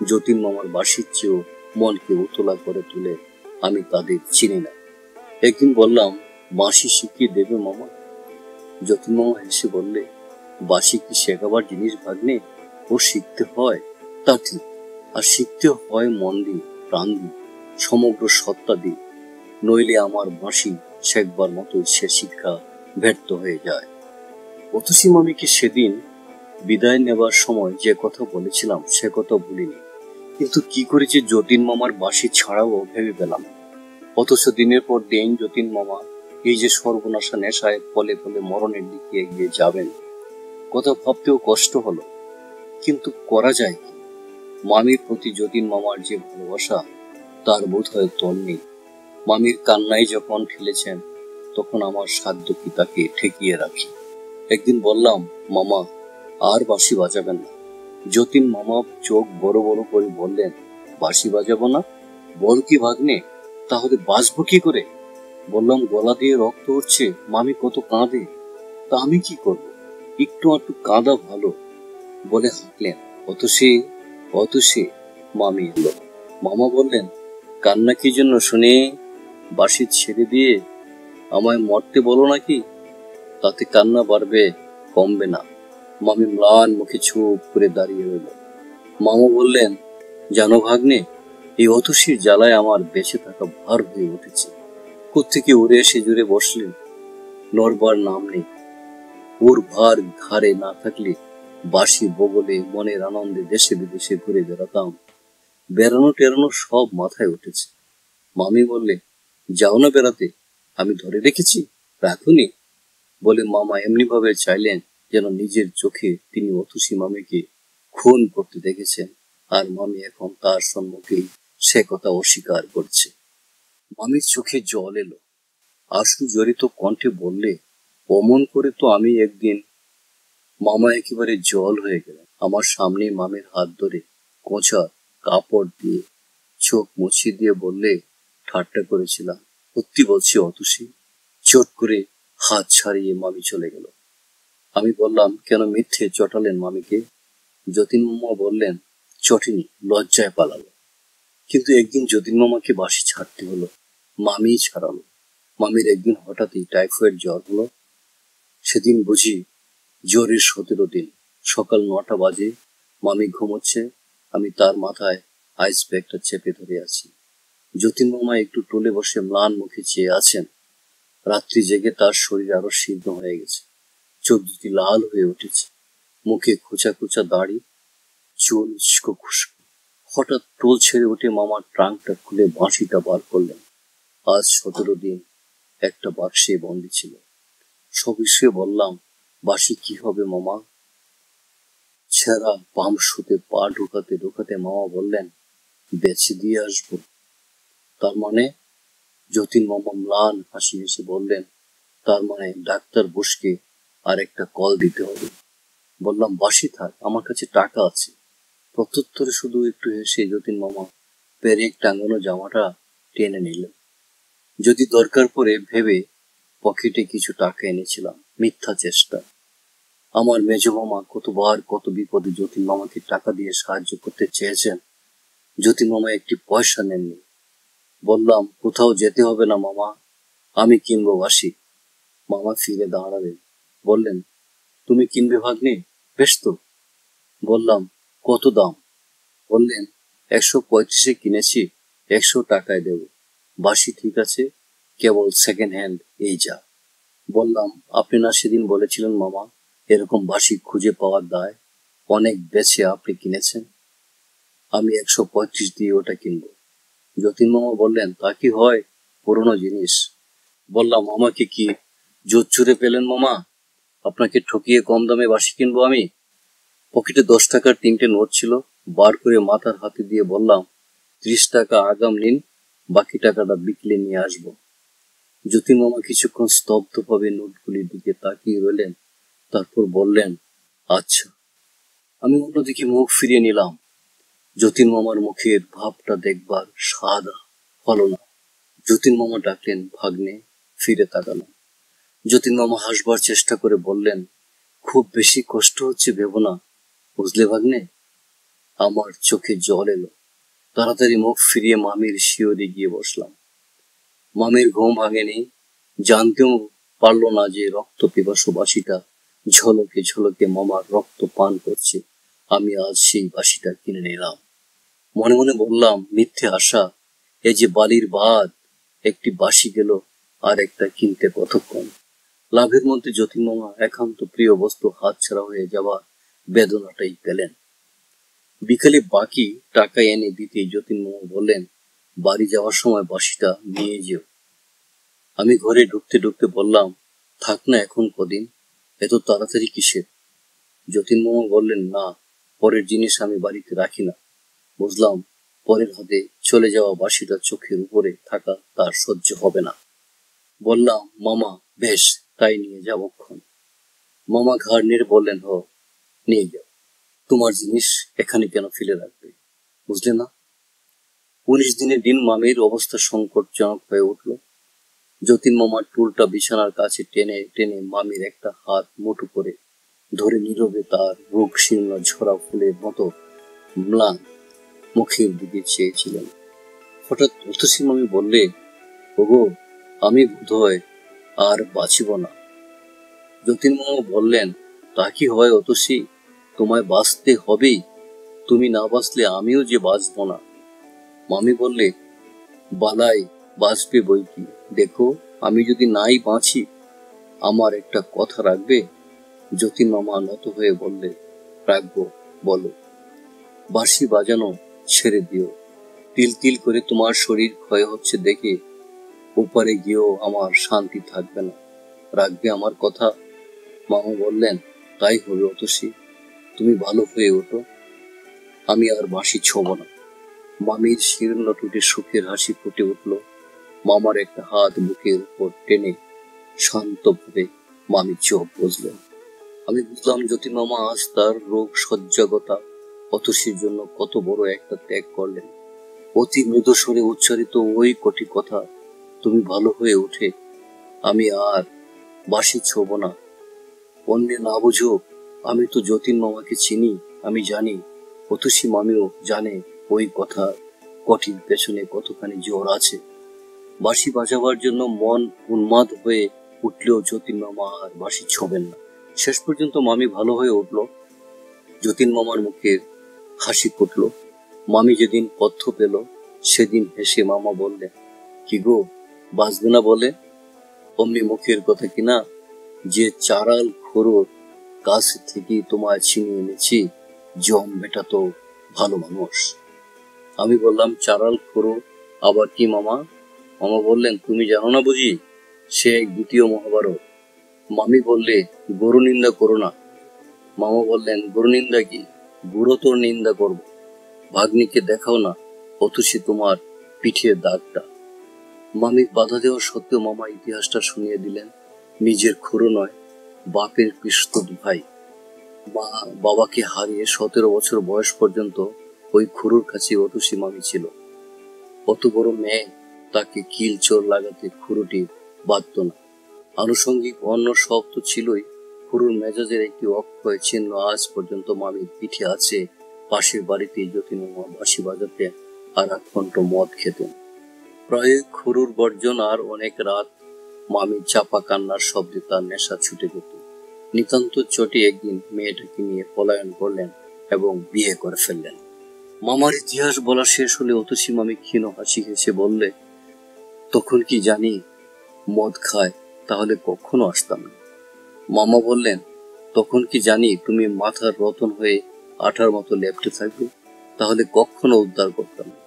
যতীন মামার বাঁশির চেয়েও মনকে উতলা করে তুলে, আমি তাদের চিনি না। একদিন বললাম, বাঁশি শিখিয়ে দেবে মামা? যতীন মামা হেসে বললে, বাঁশি কি শেখাবার জিনিস ভাগ্নে? ও শিখতে হয়, তা ঠিক, আর শিখতে হয় মন দিয়ে, প্রাণ দিয়ে, সমগ্র সত্তা দিয়ে, নইলে আমার বাঁশি শেখবার মতো সে শিক্ষা ব্যর্থ হয়ে যায়। অতসী মামিকে সেদিন বিদায় নেবার সময় যে কথা বলেছিলাম সে কথা ভুলিনি, কিন্তু কি করে যে যতীন মামার বাঁশি ছাড়াও ভেবে পেলাম। অথচ দিনের পর দিন যতীন মামা এই যে সর্বনাশা নেশায় ফলে ফলে মরণের দিকে এগিয়ে যাবেন, কথা ভাবতেও কষ্ট হলো। কিন্তু করা যায় কি? মামির প্রতি যতীন মামার যে ভালোবাসা, তার বোধ হয় তল নেই। মামির কান্নাই যখন ফেলেছেন, তখন আমার সাধ্য কি তাকে ঠেকিয়ে রাখি। একদিন বললাম, মামা আর বাঁশি বাজাবেন না। যতীন মামা চোখ বড় বড় করে বললেন, বাঁশি বাজাবো না? বল কি ভাগ্নে, তাহলে বাজবো কি করে? বললাম, গলা দিয়ে রক্ত উঠছে, মামি কত কাঁদে, তা আমি কি করব? একটু একটু কাঁদা ভালো, বলে হাঁকলেন। অতসী মামি এলো। মামা বললেন, কান্না কি জন্য শুনে? বাঁশি ছেড়ে দিয়ে আমায় মরতে বলো নাকি? তাতে কান্না বাড়বে, কমবে না। মামি ম্লান মুখে চুপ করে দাঁড়িয়ে রইল। মামা বললেন, জানো ভাগ্নে, এই অতসীর জ্বালায় আমার বেঁচে থাকা ভার হয়ে উঠেছে। কোত্থেকে উড়ে এসে জুড়ে বসলেন, নড়বার নাম নেই। ওর ভার ঘাড়ে না থাকলে বাঁশি বগলে মনের আনন্দে দেশে বিদেশে ঘুরে বেড়াতাম। বেড়ানো টেরানো সব মাথায় উঠেছে। মামি বললে, যাও না বেড়াতে, আমি ধরে রেখেছি, রাখুনি। বলে মামা এমনি ভাবে চাইলেন যেন নিজের চোখে তিনি অতসী মামিকে খুন করতে দেখেছেন, আর মামি এখন তার সম্মুখেই সে কথা অস্বীকার করছে। মামির চোখে জল এলো, আশু জড়িত কণ্ঠে বললে, অমন করে তো আমি একদিন। মামা একেবারে জল হয়ে গেলেন। আমার সামনে মামির হাত ধরে কোঁচা কাপড় দিয়ে চোখ মুছিয়ে দিয়ে বললে, ঠাট্টা করেছিলাম, সত্যি বলছি অতসী। চট করে হাত ছাড়িয়ে মামি চলে গেল। আমি বললাম, কেন মিথ্যে চটালেন মামিকে? যতীন মামা বললেন, চটেনি, লজ্জায় পালালো। কিন্তু একদিন যতীন মামাকে বাঁশি ছাড়তে হলো, মামি ছাড়ালো। মামির একদিন হঠাৎই টাইফয়েড জ্বর হলো। সেদিন বুঝি জ্বরের 17 দিন। সকাল 9টা বাজে, মামি ঘুমোচ্ছে, আমি তার মাথায় আইস ব্যাগটা চেপে ধরে আছি। যতীন মামা একটু টলে বসে ম্লান মুখে চেয়ে আছেন। রাত্রি জেগে তার শরীর আরো শীর্ণ হয়ে গেছে, চোখ দুটি লাল হয়ে উঠেছে, মুখে খোঁচা খোঁচা দাড়ি, চুল উস্কো খুস্কো। হঠাৎ টোল ছেড়ে উঠে মামার ট্রাঙ্কটা খুলে বাঁশিটা বার করলেন। আজ 17 দিন একটা বাক্সে বন্দি ছিল। সবিষয়ে বললাম, বাঁশি কি হবে মামা? ছেঁড়া পামশুতে পা ঢোকাতে ঢোকাতে মামা বললেন, বেচে দিয়ে আসবো। তার মানে? যতীন মামা ম্লান হাসি হেসে বললেন, তার মানে ডাক্তার বসকে আর একটা কল দিতে হবে। বললাম, বাঁশি থাক, আমার কাছে টাকা আছে। প্রত্যুত্তরে শুধু একটু হেসে যতীন মামা পেরেক টাঙানো জামাটা টেনে নিলেন। যদি দরকার পড়ে ভেবে পকেটে কিছু টাকা এনেছিলাম। মিথ্যা চেষ্টা। আমার মেজ মামা কতবার কত বিপদে যতীন মামাকে টাকা দিয়ে সাহায্য করতে চেয়েছেন, যতীন মামা একটি পয়সা নেননি। বললাম, কোথাও যেতে হবে না মামা, আমি কিনবো বাঁশি। মামা ফিরে দাঁড়ালেন, বললেন, তুমি কিনবে ভাগ্নে? বেশ তো। বললাম, কত দাম? বললেন, 135-এ কিনেছি, 100 টাকায় দেব। বাসি ঠিক আছে, কেবল সেকেন্ড হ্যান্ড এই যা। বললাম, আপনি না সেদিন বলেছিলেন মামা, এরকম বাসি খুঁজে পাওয়ার দায়, অনেক বেছে আপনি কিনেছেন, আমি 135 দিয়ে ওটা কিনবো। যতীন মামা বললেন, তা কি হয়, পুরনো জিনিস। বললাম, আমাকে কি জোর চুরে পেলেন মামা? আপনাকে ঠকিয়ে কম দামে বাসি কিনবো আমি? পকেটে 10 টাকার 3টে নোট ছিল, বার করে মাথার হাতে দিয়ে বললাম, 30 টাকা আগাম নিন, বাকি টাকাটা বিকেলে নিয়ে আসবো। যতীন মামা কিছুক্ষণ স্তব্ধভাবে নোটগুলির দিকে তাকিয়ে রইলেন, তারপর বললেন, আচ্ছা। আমি অন্যদিকে মুখ ফিরিয়ে নিলাম। যতীন মামার মুখের ভাবটা দেখবার সাদা হলো না। যতীন মামা ডাকলেন, ভাগ্নে। ফিরে তাকালাম। যতীন মামা হাসবার চেষ্টা করে বললেন, খুব বেশি কষ্ট হচ্ছে ভেবো না, বুঝলে ভাগ্নে? আমার চোখে জল এলো। তাড়াতাড়ি মুখ ফিরিয়ে মামির শিয়রে গিয়ে বসলাম। মামির ঘুম ভাঙেনি, জানতেও পারল না যে রক্ত পিপাসু বাসিটা ঝলকে ঝলকে মামার রক্ত পান করছে। আমি আজ সেই বাসিটা কিনে নিলাম। মনে মনে বললাম, মিথ্যে আশা, এই যে বালির ভাত, একটি বাসি গেল, আর একটা কিনতে কতক্ষণ। লাভের মধ্যে যতীন মামা একান্ত প্রিয় বস্তু হাতছাড়া হয়ে যাওয়া বেদনাটাই পেলেন। বিকালে বাকি টাকা এনে দিতেই যতীন মামা বললেন, বাড়ি যাওয়ার সময় বাসিটা নিয়ে যেও। আমি ঘরে ঢুকতে ঢুকতে বললাম, থাক না এখন কদিন, এত তাড়াতাড়ি কিসের? যতীন মামা বললেন, না, পরের জিনিস আমি বাড়িতে রাখি না। বুঝলাম, পরের হাতে চলে যাওয়া বাসিটা চোখের উপরে থাকা তার সহ্য হবে না। বললাম, মামা, বেশ, তাই নিয়ে যাবক্ষণ। মামা ঘাড় নেড়ে বললেন, নিয়ে যাও। তোমার জিনিস এখানে কেন ফেলে রাখবে, বুঝলে না? 19 দিনের দিন মামির অবস্থা সংকটজনক হয়ে উঠল। যতীন মামার টুলটা বিছানার কাছে টেনে টেনে মামির একটা হাত মুঠো করে ধরে নীরবে তার রোগ শীর্ণ ঝরা ফুলের মতো ম্লান মুখের দিকে চেয়েছিলেন। হঠাৎ অতসী মামি বললে, ওগো, আমি বোধহয় আর বাঁচিব না। যতীন মামা বললেন, তা কি হয় অতসী, তোমায় বাঁচতে হবেই, তুমি না বাঁচলে আমিও যে বাঁচব না। মামি বললে, বালাই বাঁচবে বই কি, দেখো আমি যদি নাই বাঁচি, আমার একটা কথা রাখবে? যতীন মামা নত হয়ে বললে, রাখবো, বলো। বাঁশি বাজানো ছেড়ে দিও, তিল তিল করে তোমার শরীর ক্ষয় হচ্ছে দেখে ওপারে গিয়েও আমার শান্তি থাকবে না, রাখবে আমার কথা? মামা বললেন, তাই হবে অতসী, তুমি ভালো হয়ে ওঠো, আমি আর বাঁশি ছোঁব না। মামির শীর্ণ টুটে সুখের হাসি ফুটে উঠল। মামার একটা হাত বুকের উপর টেনে শান্তভাবে মামি চোখ বুঝলেন। আমি বুঝলাম যতীন মামা আজ তার রোগ সজ্জাগতা অতসীর জন্য কত বড় একটা ত্যাগ করলেন। অতি মৃদু স্বরে উচ্চারিত ওই কটি কথা, তুমি ভালো হয়ে ওঠে, আমি আর বাঁশি ছোঁব না, অন্যে না বুঝুক, আমি তো যতীন মামাকে চিনি, আমি জানি, অতসী মামিও জানে ওই কথা কটির পেছনে কতখানি জোর আছে। বাঁশি বাজাবার জন্য মন উন্মাদ হয়ে উঠলেও যতীন মামা আর বাঁশি ছোঁবেন না। শেষ পর্যন্ত মামি ভালো হয়ে উঠল। যতীন মামার মুখের হাসি ফুটল। মামি যেদিন পথ্য পেল, সেদিন হেসে মামা বললেন, কি গো, বাঁচবে না বলে? অমনি মুখের কথা কিনা, যে চারাল খোরোর কাছ থেকে তোমায় ছিনিয়ে এনেছি, জম বেটা তো ভালো মানুষ। আমি বললাম, চারাল খোরো আবার কি মামা? মামা বললেন, তুমি জানো না বুঝি, সে এক দ্বিতীয় মহাভারত। মামি বললে, গরু নিন্দা করো না। মামা বললেন, গরু নিন্দা কি, বুড়ো তোর নিন্দা করবো, ভাগ্নিকে দেখাও না অতসী তোমার পিঠের দাগটা। মামির বাধা দেওয়া সত্ত্বেও মামা ইতিহাসটা শুনিয়ে দিলেন। নিজের খুড়ো নয়, বাপের পিস্তত ভাই। মা বাবাকে হারিয়ে 17 বছর বয়স পর্যন্ত ওই খুড়োর কাছে অতসী মামি ছিল। অত বড় মেয়ে, তাকে কিল চোর লাগাতে খুড়োটি বাধ্য না। আনুষঙ্গিক অন্য সব তো ছিলই, খুড়োর মেজাজের একটি অক্ষয় চিহ্ন আজ পর্যন্ত মামির পিঠে আছে। পাশের বাড়িতে যতীন মামা বাঁশি বাজাতেন আর 8 ঘন্টা মদ খেতেন। প্রায় খুড়োর বর্জন আর অনেক রাত মামির চাপা কান্নার শব্দে তার নেশা ছুটে যেত। নিতান্ত চটে একদিন মেয়েটাকে নিয়ে পলায়ন করলেন এবং বিয়ে করে ফেললেন। মামার ইতিহাস বলা শেষ হলে অতসী মামি ক্ষীণ হাসি হেসে বললে, তখন কি জানি মদ খায়, তাহলে কখনো আসতাম না। মামা বললেন, তখন কি জানি তুমি মাথার রতন হয়ে আঠার মতো লেপ্টে থাকবে, তাহলে কখনো উদ্ধার করতাম না।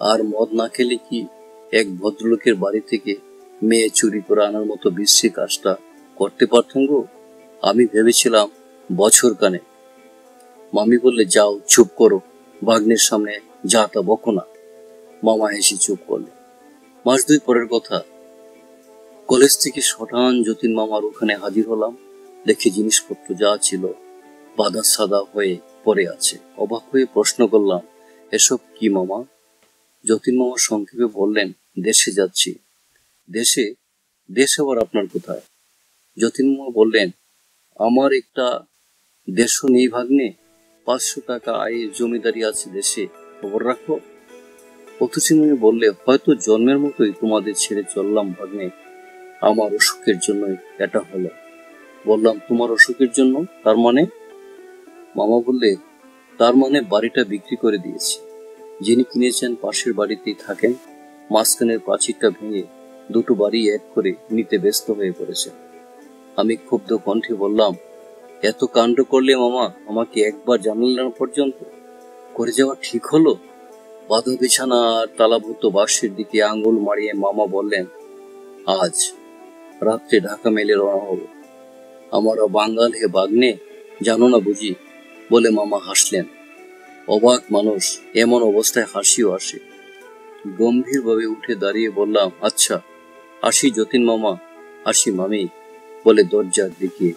আর মদ না খেলে কি এক ভদ্রলোকের বাড়ি থেকে মেয়ে চুরি করে আনার মতো বিশ্রী কাজটা করতে পারতাম গো? আমি ভেবেছিলাম বছর কানে। মামি বললে, যাও চুপ করো, ভাগ্নের সামনে যা তা বকো না। মামা হেসে চুপ করলে। মাস দুই পরের কথা, কলেজ থেকে শটান যতীন মামার ওখানে হাজির হলাম। দেখে জিনিসপত্র যা ছিল বাঁধা সাদা হয়ে পড়ে আছে। অবাক হয়ে প্রশ্ন করলাম, এসব কি মামা? যতীন মামা সংক্ষেপে বললেন, দেশে যাচ্ছি। দেশে? দেশ আবার আপনার কোথায়? যতীন মামা বললেন, আমার একটা দেশও নেই ভাগ্নে, 500 টাকা আয়ের জমিদারি আছে দেশে, খবর রাখো। অথচ মামি বললে, হয়তো জন্মের মতোই তোমাদের ছেড়ে চললাম ভাগ্নে, আমার অসুখের জন্যই এটা হলো। বললাম, তোমার অসুখের জন্য? তার মানে? মামা বললে, তার মানে বাড়িটা বিক্রি করে দিয়েছি। যিনি কিনেছেন পাশের বাড়িতেই থাকেন, মাঝখানের প্রাচীরটা ভেঙে দুটো বাড়ি এক করে নিতে ব্যস্ত হয়ে পড়েছে। আমি ক্ষুব্ধ কণ্ঠে বললাম, এত কাণ্ড করলে মামা, আমাকে একবার জানালেন না পর্যন্ত? করে যাওয়া ঠিক হলো? বাঁধা বিছানা আর তালাভুক্ত বাক্সের দিকে আঙ্গুল মারিয়ে মামা বললেন, আজ রাত্রে ঢাকা মেলে রওনা হব। আমারও বাঙ্গাল হে বাগ্নে, জানো না বুঝি? বলে মামা হাসলেন। অবাক মানুষ, এমন অবস্থায় হাসিও আসে। গম্ভীরভাবে উঠে দাঁড়িয়ে বললাম, আচ্ছা আসি যতীন মামা, আসি মামি, বলে দরজার দিকে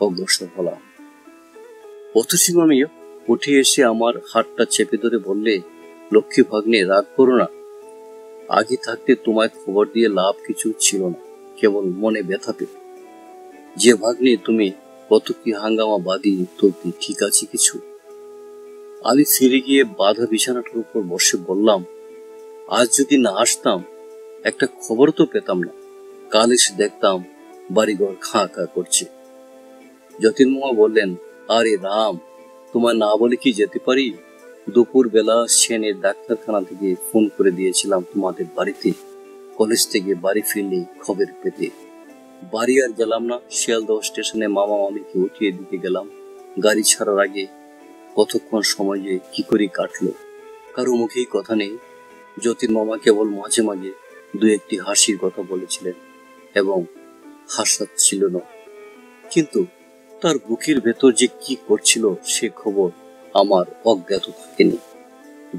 অগ্রসর হলাম। অতসী মামি উঠে এসে আমার হাতটা চেপে ধরে বললে, লক্ষ্মী ভাগ্নে, রাগ করো না। আগে থাকতে তোমায় খবর দিয়ে লাভ কিছু ছিল না, কেবল মনে ব্যথা পেত। যে ভাগ্নে তুমি কত কি হাঙ্গামা বাঁধি তুলতে, ঠিক আছে কিছু? আমি ফিরে গিয়ে বাঁধা বিছানাটার উপর বসে বললাম, আজ যদি না আসতাম একটা খবর তো পেতাম না। কাল এসে দেখতাম বাড়িঘর খাঁ খাঁ করছে। যতীন মামা বললেন, আরে রাম, তোমায় না বলে কি যেতে পারি? দুপুর বেলা সেনের ডাক্তারখানা থেকে ফোন করে দিয়েছিলাম তোমাদের বাড়িতে, কলেজ থেকে বাড়ি ফিরলে খবর পেতে। বাড়ি আর গেলাম না, শিয়ালদহ স্টেশনে মামা মামিকে উঠিয়ে দিতে গেলাম। গাড়ি ছাড়ার আগে কতক্ষণ সময় যে কি করে কাটলো, কারো মুখেই কথা নেই। যতীন মামা কেবল মাঝে মাঝে দু একটি হাসির কথা বলেছিলেন এবং হাসাচ্ছিল না, কিন্তু তার বুকের ভেতর যে কি করছিল সে খবর আমার অজ্ঞাত থাকেনি।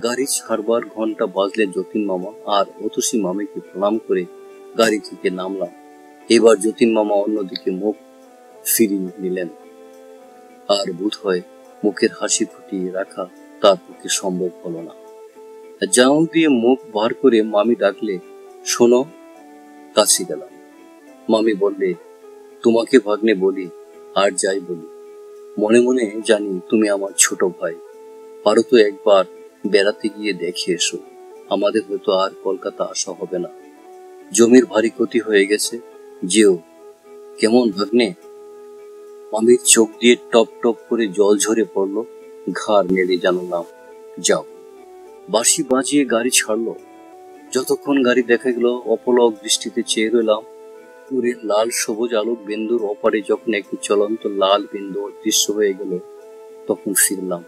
গাড়ি ছাড়বার ঘন্টা বাজলে যতীন মামা আর অতসী মামিকে প্রণাম করে গাড়ি থেকে নামলাম। এবার যতীন মামা অন্যদিকে মুখ ফিরিয়ে নিলেন, আর বোধ হয় মুখের হাসি ফুটিয়ে রাখা তার পক্ষে সম্ভব হলো না। জানাল দিয়ে মুখ বার করে মামি ডাকলে, শোনো। কাছে গেলাম। মামি বললে, তোমাকে ভাগ্নে বলি আর যাই বলি, মনে মনে জানি তুমি আমার ছোট ভাই, পারো তো একবার বেড়াতে গিয়ে দেখে এসো। আমাদের হয়তো আর কলকাতা আসা হবে না, জমির ভারী ক্ষতি হয়ে গেছে, যেও। কেমন ভাগ্নে? মামির চোখ দিয়ে টপ টপ করে জল ঝরে পড়লো। ঘাড় নেড়ে জানালাম, যাও। বাঁশি বাজিয়ে গাড়ি ছাড়লো। যতক্ষণ গাড়ি দেখা গেল অপলক দৃষ্টিতে চেয়ে রইলাম। পুরের লাল সবুজ আলোক বিন্দুর অপারে যখন একটি চলন্ত লাল বিন্দু অদৃশ্য হয়ে গেল, তখন ফিরলাম।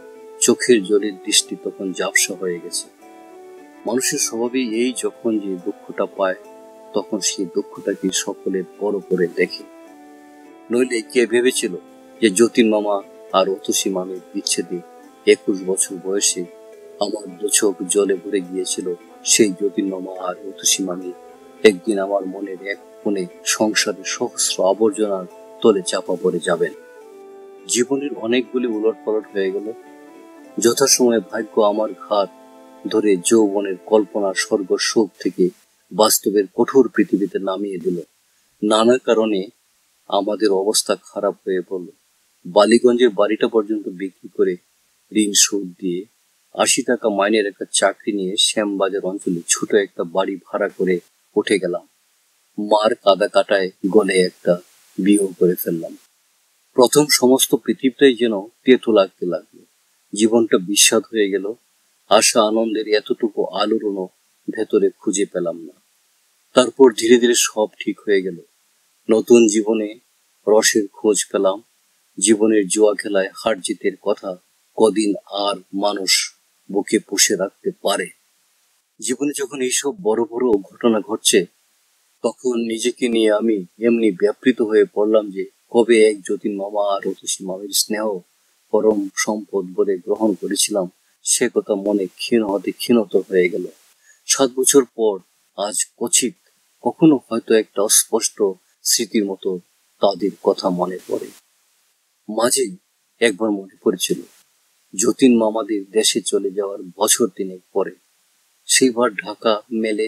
চোখের জলের দৃষ্টি তখন ঝাপসা হয়ে গেছে। মানুষের স্বভাবই এই, যখন যে দুঃখটা পায় তখন সেই দুঃখটাকে সকলে বড় করে দেখে। নইলে কে ভেবেছিল যে যতীন মামা আর অতসী মামির বিচ্ছেদে 21 বছর বয়সে আমার দু চোখ জলে ভরে গিয়েছিল। সেই যতীন মামা আর অতসী মামি একদিন আমার মনের এক কোণে সংসারের সহস্র আবর্জনার তলে চাপা পড়ে যাবেন। জীবনের অনেকগুলি উলট পালট হয়ে গেল। যথাসময়ে ভাগ্য আমার ঘাট ধরে যৌবনের কল্পনার স্বর্গ সুখ থেকে বাস্তবের কঠোর পৃথিবীতে নামিয়ে দিল। নানা কারণে আমাদের অবস্থা খারাপ হয়ে পড়ল। বালিগঞ্জের বাড়িটা পর্যন্ত বিক্রি করে ঋণ শোধ দিয়ে 80 টাকা মাইনের একটা চাকরি নিয়ে শ্যামবাজার অঞ্চলে ছোট একটা বাড়ি ভাড়া করে উঠে গেলাম। মার কাদা কাটায় গলে একটা বিয়েও করে ফেললাম। প্রথম সমস্ত পৃথিবীটাই যেন তেতো লাগতে লাগলো। জীবনটা বিস্বাদ হয়ে গেল। আশা আনন্দের এতটুকু আলোড়নও ভেতরে খুঁজে পেলাম না। তারপর ধীরে ধীরে সব ঠিক হয়ে গেল। নতুন জীবনে রসের খোঁজ পেলাম। জীবনের জুয়া খেলায় হার জিতের কথা কদিন আর মানুষ বুকে পুষে রাখতে পারে। জীবনে যখন এইসব বড় বড় ঘটনা ঘটছে, তখন নিজেকে নিয়ে আমি এমনি ব্যাপৃত হয়ে পড়লাম যে কবে এক যতীন মামা আর অতসী মামির স্নেহ পরম সম্পদ বলে গ্রহণ করেছিলাম, সে কথা মনে ক্ষীণ হতে ক্ষীণতর হয়ে গেল। 7 বছর পর আজ কচিক কখনো হয়তো একটা অস্পষ্ট স্মৃতির মতো তাদের কথা মনে পড়ে। মাঝে একবার মনে পড়েছিল যতীন মামাদের দেশে চলে যাওয়ার বছর 3 পরে। সেইবার ঢাকা মেলে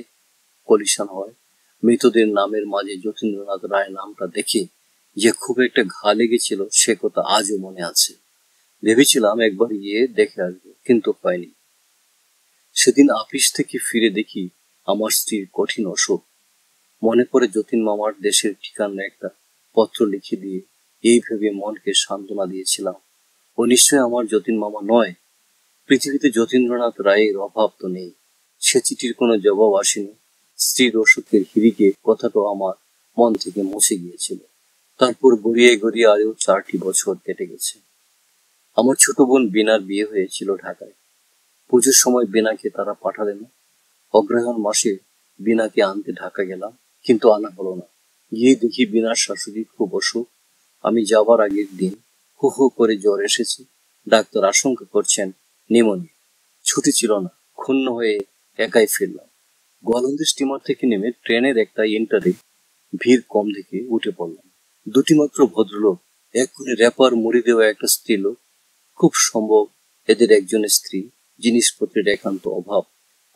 কলিশন হয়। মৃতদের নামের মাঝে যতীন্দ্রনাথ রায় নামটা দেখে যে খুব একটা ঘা লেগেছিল, সে কথা আজও মনে আছে। ভেবেছিলাম একবার গিয়ে দেখে আসবো, কিন্তু হয়নি। সেদিন আপিস থেকে ফিরে দেখি আমার স্ত্রীর কঠিন অসুখ। মনে পড়ে যতীন মামার দেশের ঠিকানা একটা পত্র লিখে দিয়ে এই ভেবে মনকে সান্ত্বনা দিয়েছিলাম, ও নিশ্চয় আমার যতীন মামা নয়। পৃথিবীতে যতীন্দ্রনাথ রায়ের অভাব তো নেই। সে চিঠির কোনো জবাব আসেনি। স্ত্রীর অসুখের হিড়িকে কথাটাও আমার মন থেকে মুছে গিয়েছিল। তারপর গড়িয়ে গড়িয়ে আরও 4টি বছর কেটে গেছে। আমার ছোট বোন বিনার বিয়ে হয়েছিল ঢাকায়। পুজোর সময় বিনাকে তারা পাঠালে না। অগ্রহায়ণ মাসে বিনাকে আনতে ঢাকা গেলাম, কিন্তু আনা হলো না। গিয়ে দেখি বিনার শাশুড়ি খুব অসুখ। আমি যাবার আগের দিন হু হু করে জ্বর এসেছে। ডাক্তার আশঙ্কা করছেন নিউমোনিয়া। ছুটি ছিল না, ক্ষুণ্ণ হয়ে একাই ফিরলাম। গোয়ালন্দি স্টিমার থেকে নেমে ট্রেনের একটা ইন্টারে ভিড় কম দেখে উঠে পড়লাম। 2টি মাত্র ভদ্রলোক, এক কোণে র্যাপার মুড়ি দেওয়া একটা স্ত্রী লোক। খুব সম্ভব এদের একজনের স্ত্রী। জিনিসপত্রের একান্ত অভাব।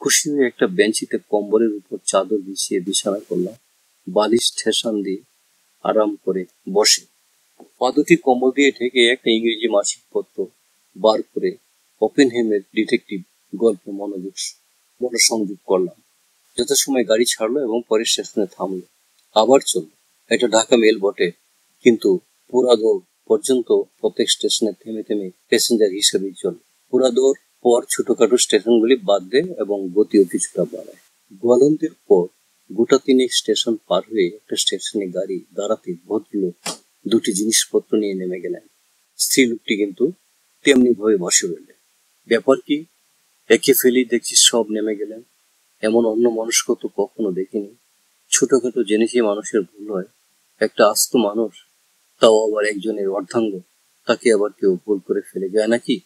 খুশি হয়ে একটা বেঞ্চিতে কম্বলের উপর চাদর বিছিয়ে বিছানা করলাম। বালিশ ঠেসান দিয়ে আরাম করে বসে পা দুটি কম্বল দিয়ে ঢেকে একটা ইংরেজি মাসিক পত্র বার করে ওপেনহেমের ডিটেকটিভ গল্পে মনোসংযোগ করলাম। যথাসময়ে গাড়ি ছাড়লো এবং পরের স্টেশনে থামলো। আবার চলল। এটা ঢাকা মেল বটে, কিন্তু পুরাদৌড় পর্যন্ত প্রত্যেক স্টেশনে থেমে থেমে প্যাসেঞ্জার হিসেবেই চলে। পুরাদৌড় পর ছোটখাটো স্টেশনগুলি বাদ দেয় এবং গতিও কিছুটা বাড়ায়। গোয়ালন্দির পর গোটা 3 স্টেশন পার হয়ে একটা স্টেশনে গাড়ি দাঁড়াতে ভদ্রলোক 2টি জিনিসপত্র নিয়ে নেমে গেলেন। স্ত্রী লোকটি কিন্তু তেমনি ভাবে বসে রইলেন। ব্যাপার কি? একে ফেলেই দেখছি সব নেমে গেলেন। এমন অন্য মনস্ক তো কখনো দেখিনি। ছোটখাটো জেনেছি মানুষের ভুল হয়। একটা আস্ত মানুষ, তাও আবার একজনের অর্ধাঙ্গ, তাকে আবার কেউ ভুল করে ফেলে যায় নাকি?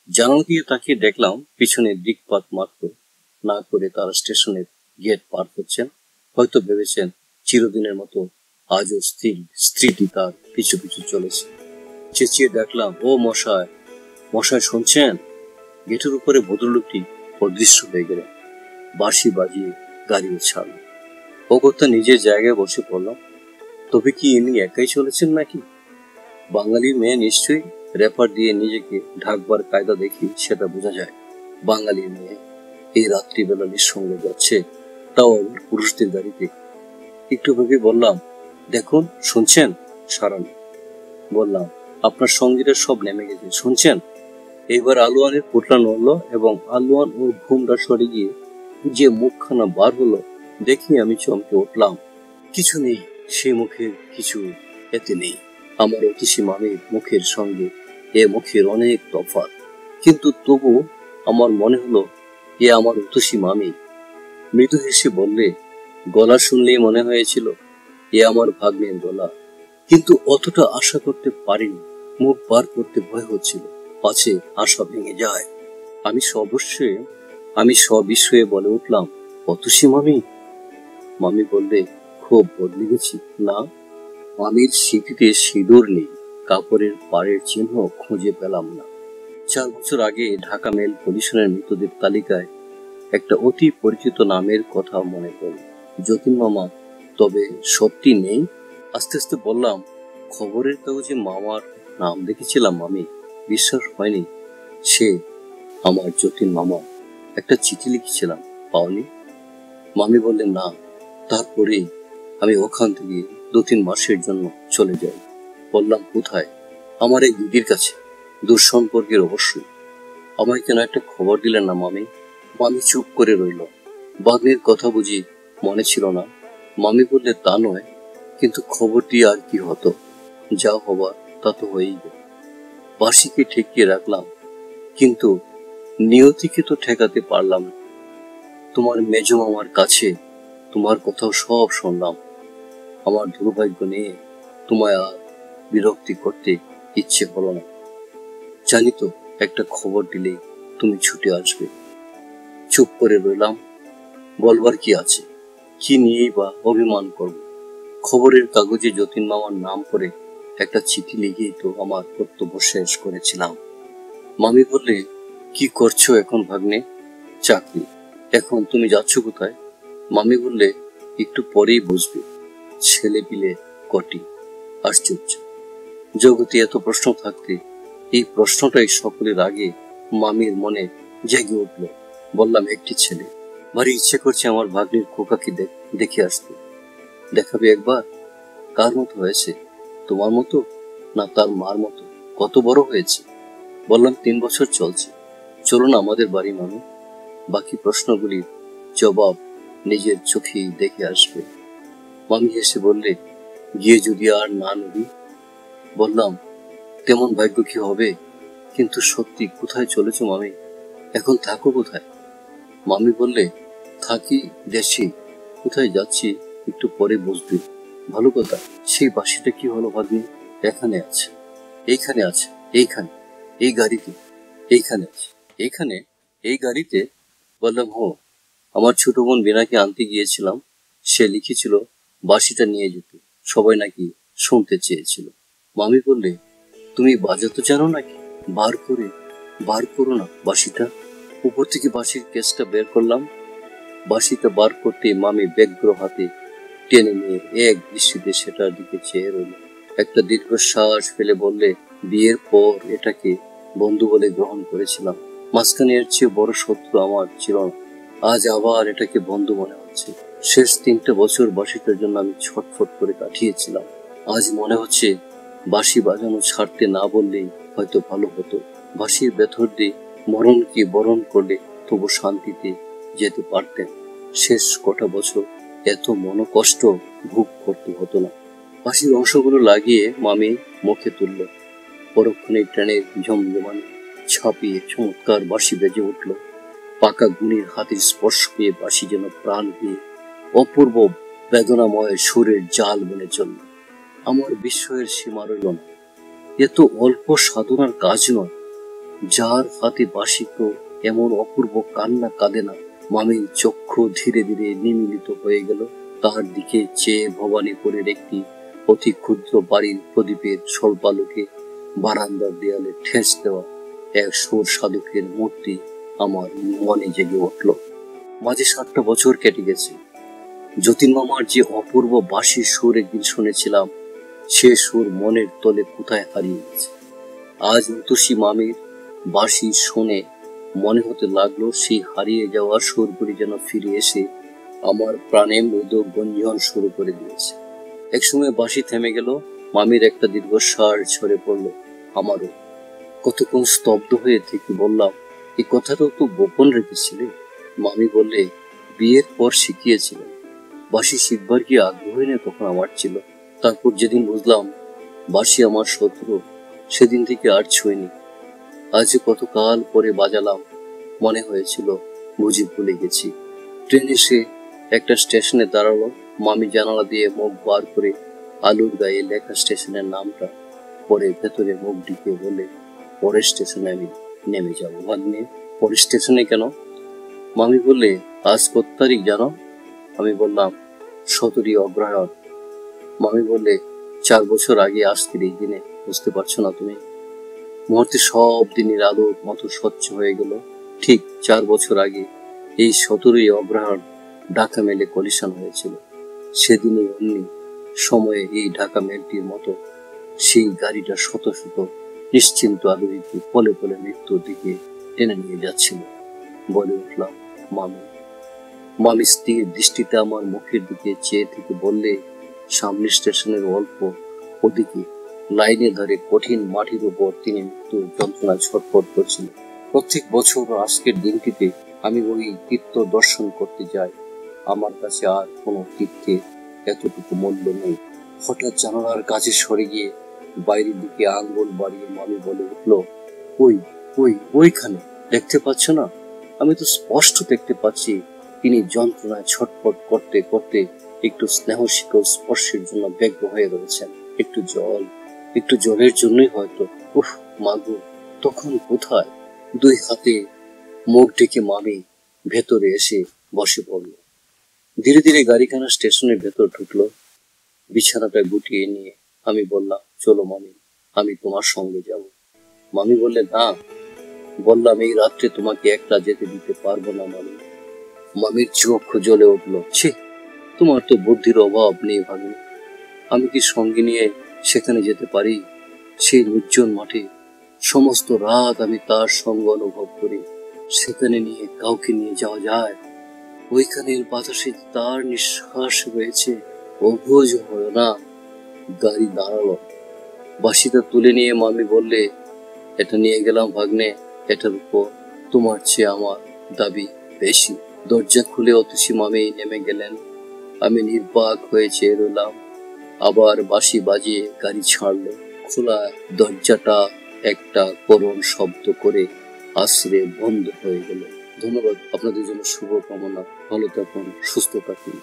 জানালা দিয়ে তাকিয়ে দেখলাম পিছনে দিকপাত মাত্র না করে তারা স্টেশনের গেট পার করছেন। হয়তো ভেবেছেন চিরদিনের মতো আজও স্ত্রীটি তার পিছু পিছু চলেছে। চেঁচিয়ে ডাকলাম, ও মশাই, মশাই শুনছেন? গেটের উপরে ভদ্রলোকটি অদৃশ্য হয়ে গেলেন। বাঁশি বাজিয়ে গাড়িও ছাড়ল। অগত্যা নিজের জায়গায় বসে পড়লাম। তবে কি ইনি একাই চলেছেন নাকি? বাঙালির মেয়ে নিশ্চয়ই। র্যাপার দিয়ে নিজেকে ঢাকবার কায়দা দেখি সেটা বোঝা যায়। বাঙালির মেয়ে এই রাত্রিবেলা নিঃসঙ্গে যাচ্ছে, তাও আবার পুরুষদের গাড়িতে। একটু ভেবে বললাম, দেখুন শুনছেন? সারা নেই। বললাম, আপনার সঙ্গীরা সব নেমে গেছে, শুনছেন? এইবার আলোয়ানের পোটলা নড়ল এবং আলোয়ান ওর ঘুমটা সরে গিয়ে যে মুখখানা বার হলো দেখি আমি চমকে উঠলাম। কিছু নেই, সে মুখের কিছু এতে নেই। আমার অতিশী মামির মুখের সঙ্গে এ মুখের অনেক তফাৎ, কিন্তু তবু আমার মনে হলো এ আমার অতিশী মামি। মৃদু হেসে বললে, গলা শুনলেই মনে হয়েছিল এ আমার ভাগ্নের গলা, কিন্তু অতটা আশা করতে পারিনি। মুখ বার করতে ভয় হচ্ছিল, পাছে আশা ভেঙে যায়। আমি সবিস্ময়ে বলে উঠলাম, অতসী মামি? মামি বললে, খুব বদলে গেছি না? মামির স্মৃতিতে সিঁদুর নেই, কাপড়ের পাড়ের চিহ্ন খুঁজে পেলাম না। 4 বছর আগে ঢাকা মেল কলিশনের মৃতদের তালিকায় একটা অতি পরিচিত নামের কথা মনে পড়ল, যতীন মামা। তবে সত্যি নেই। আস্তে আস্তে বললাম, খবরের কাগজে মামার নাম দেখেছিলাম মামি। বিশ্বাস হয়নি। সে আমার যতীন মামা। একটা চিঠি লিখেছিলাম, পাওনি? মামি বললেন, না। তারপরেই আমি ওখান থেকে 2-3 মাসের জন্য চলে যাই। বললাম, কোথায়? আমার এক দিদির কাছে, দূর সম্পর্কের অবশ্যই। আমায় কেন একটা খবর দিলেন না মামি? মামি চুপ করে রইল। ভাগ্নের কথা বুঝি মনে ছিল না? মামি বললে, তা নয়, কিন্তু খবর দিয়ে আর কি হতো? যা হবার তা তো হয়েই গেল। বাসিকে ঠেকিয়ে রাখলাম, কিন্তু নিয়তিকে তো ঠেকাতে পারলাম না। তোমার মেজ মামার কাছে তোমার কথাও সব শুনলাম। আমার দুর্ভাগ্য নিয়ে তোমায় আর বিরক্তি করতে ইচ্ছে হলো না। জানি তো একটা খবর দিলেই তুমি ছুটে আসবে। চুপ করে রইলাম। বলবার কি আছে? কি নিয়েই বা অভিমান করব? খবরের কাগজে যতীন মামার নাম করে একটা চিঠি লিখেই তো আমার কর্তব্য শেষ করেছিলাম। মামি বললে, কি করছো এখন ভাগ্নে? চাকরি। এখন তুমি যাচ্ছ কোথায়? মামি বললে, একটু পরেই বুঝবে। ছেলে পিলে কটি। আশ্চর্য, জগতে এত প্রশ্ন থাকতে এই প্রশ্নটাই সকলের আগে মামির মনে জেগে উঠল। বললাম, একটি ছেলে। ভারী ইচ্ছে করছে আমার ভাগ্নের খোকাকে দেখে আসতে। দেখাবে একবার? কার মতো হয়েছে? তোমার মতো, না তার মার মতো? কত বড় হয়েছে? বললাম, 3 বছর চলছে। চলুন আমাদের বাড়ি মামি। বাকি প্রশ্নগুলির জবাব নিজের চোখেই দেখে আসবে। মামি হেসে বললে, গিয়ে যদি আর না নবি? বললাম, তেমন ভাগ্য কি হবে? কিন্তু সত্যি, কোথায় চলেছ মামি? এখন থাকো কোথায়? মামি বললে, থাকি দেশে। কোথায় যাচ্ছি একটু পরে বুঝবি। ভালো কথা। সেই বাসিটা কি হলো ভাগ্নি? এখানে আছে। এইখানে আছে। এইখানে, এই গাড়িতে। এইখানে আছে। এইখানে, এই গাড়িতে? বললাম, হো। আমার ছোট বোন বিনাকে আনতে গিয়েছিলাম। সে লিখেছিল বাসিটা নিয়ে যেতে। সবাই নাকি শুনতে চেয়েছিল। মামি বললে, তুমি বাজাতে জানো নাকি? বার করো না বাসিটা। উপর থেকে বাসির কেসটা বের করলাম। বাসিটা বার করতে মামি ব্যগ্র হাতে টেনে নিয়ে এক দৃষ্টিতে সেটার দিকে চেয়ে রইল। একটা দীর্ঘশ্বাস ফেলে বললে, বিয়ের পর এটাকে বন্ধু বলে গ্রহণ করেছিলাম। মাঝখানে এর চেয়ে বড় শত্রু আমার ছিল না। আজ আবার এটাকে বন্ধু মনে হচ্ছে। শেষ 3টে বছর বাসিটার জন্য আমি ছটফট করে কাটিয়েছিলাম। আজ মনে হচ্ছে বাঁশি বাজানো ছাড়তে না বললেই হয়তো ভালো হতো। বাঁশির ভেতর দিয়ে মরণকে বরণ করলে তবু শান্তিতে যেতে পারতেন। শেষ কটা বছর এত মনোকষ্ট ভোগ করতে হতো না। বাঁশির অংশগুলো লাগিয়ে মামি মুখে তুলল। পরক্ষণে ট্রেনের ঝমঝমানি ছাপিয়ে চমৎকার বাঁশি বেজে উঠল। পাকা গুণের হাতের স্পর্শ পেয়ে বাঁশি যেন প্রাণ পেয়ে অপূর্ব বেদনাময় সুরের জাল বনে চলল। আমার বিস্ময়ের সীমা রইল না। এত অল্প সাধনার কাজ নয়। যার হাতে বাঁশি তো এমন অপূর্ব কান্না কাঁদে না। মামির চক্ষু ধীরে ধীরে নিমিলিত হয়ে গেল। তার দিকে চেয়ে ভবানীপুরের একটি অতি ক্ষুদ্র বাড়ির প্রদীপের স্বল্পালোকে বারান্দার দেয়ালে ঠেস দেওয়া এক সুর সাধকের মূর্তি আমার মনে জেগে উঠল। মাঝে 7টা বছর কেটে গেছে। যতীন মামার যে অপূর্ব বাঁশির সুর একদিন শুনেছিলাম, সে সুর মনের তলে কোথায় হারিয়ে গেছে। আজ উতসী মামির বাঁশি শুনে মনে হতে লাগলো সেই হারিয়ে যাওয়া সুরগুলি যেন ফিরে এসে আমার প্রাণে মৃদু গুঞ্জন শুরু করে দিয়েছে। একসময় বাঁশি থেমে গেল। মামির একটা দীর্ঘশ্বাস ঝরে পড়লো। আমারও। কতক্ষণ স্তব্ধ হয়ে থেকে বললাম, এই কথাটাও তো গোপন রেখেছিলে। মামি বললে, বিয়ের পর শিখিয়েছিলেন। বাঁশি শিখবার কি আগ্রহ নেই তখন আমার ছিল। তারপর যেদিন বুঝলাম বাঁশি আমার শত্রু, সেদিন থেকে আর ছুঁইনি। আজ কতকাল পরে বাজালাম, মনে হয়েছিল বুঝি ভুলে গেছি। ট্রেন এসে একটা স্টেশনে দাঁড়ালো। মামি জানালা দিয়ে মুখ বার করে আলুর গায়ে লেখা স্টেশনের নামটা পরে ভেতরে মুখ ঢুকিয়ে বলে, পরের স্টেশনে আমি নেমে যাবো। ভাগ্নে, পরের স্টেশনে কেন? মামি বললে, আজ কত তারিখ জানো? আমি বললাম, 17ই অগ্রহায়ণ। মামি বললে, 4 বছর আগে আজকের এই দিনে। বুঝতে পারছো না তুমি? মুহূর্তে সব দিনের আলোর মতো স্বচ্ছ হয়ে গেল। ঠিক 4 বছর আগে এই 17ই অগ্রহায়ণ ঢাকা মেলে কলিশন হয়েছিল। সেদিনই অমনি সময়ে এই ঢাকা মেলটির মতো সেই গাড়িটা শত শত নিশ্চিন্ত আলোকে পলে পলে মৃত্যুর দিকে টেনে নিয়ে যাচ্ছিল। বলে উঠলাম, মামি। মামি স্থির দৃষ্টিতে আমার মুখের দিকে চেয়ে থেকে বললে, সামনের স্টেশনের অল্প ওদিকে লাইনে ধরে কঠিন মাটির উপর তিনি মৃত্যুর যন্ত্রণা ছটফট করছিলেন। প্রত্যেক বছর আজকের দিনটিতে আমি ওই তীর্থ দর্শন করতে যাই। আমার কাছে আর কোনো তীর্থের এতটুকু মূল্য নেই। হঠাৎ জানালার কাছে সরে গিয়ে বাইরের দিকে আঙ্গুল বাড়িয়ে মামি বলে উঠল, ওই ওই ওইখানে দেখতে পাচ্ছ না? আমি তো স্পষ্ট দেখতে পাচ্ছি তিনি যন্ত্রণায় ছটফট করতে করতে একটু স্নেহ শিকল স্পর্শের জন্য ব্যগ্র হয়ে রয়েছেন। একটু জলের জন্যই হয়তো। উফ মাগো, তখন কোথায়! দুই হাতে মুখ ঢেকে মামি ভেতরে এসে বসে পড়ল। ধীরে ধীরে গাড়িখানা স্টেশনের ভেতর ঢুকলো। বিছানাটা গুটিয়ে নিয়ে আমি বললাম, চলো মামি, আমি তোমার সঙ্গে যাব। মামি বললে, না। বললাম, এই রাত্রে তোমাকে একলা যেতে দিতে পারবো না মামি। মামির চোখ জ্বলে উঠল, ছি, তোমার তো বুদ্ধির অভাব নেই ভাবি। আমি কি সঙ্গে নিয়ে সেখানে যেতে পারি? সেই নির্জন মাঠে সমস্ত রাত আমি তার সঙ্গ অনুভব করি। সেখানে নিয়ে কাউকে নিয়ে যাওয়া যায়? ওইখানের বাতাসে তার নিঃশ্বাস রয়েছে। অবুঝ হয় না। গাড়ি দাঁড়ালো। বাঁশিটা তুলে নিয়ে মামি বললে, এটা নিয়ে গেলাম ভাগ্নে, এটার উপর তোমার চেয়ে আমার দাবি বেশি। দরজা খুলে অতসী মামি নেমে গেলেন। আমি নির্বাক হয়ে চেয়ে রইলাম। আবার বাঁশি বাজিয়ে গাড়ি ছাড়লো। খোলা দরজাটা একটা করুণ শব্দ করে আছড়ে বন্ধ হয়ে গেল। ধন্যবাদ। আপনাদের জন্য শুভ কামনা। ভালো থাকুন, সুস্থ থাকুন।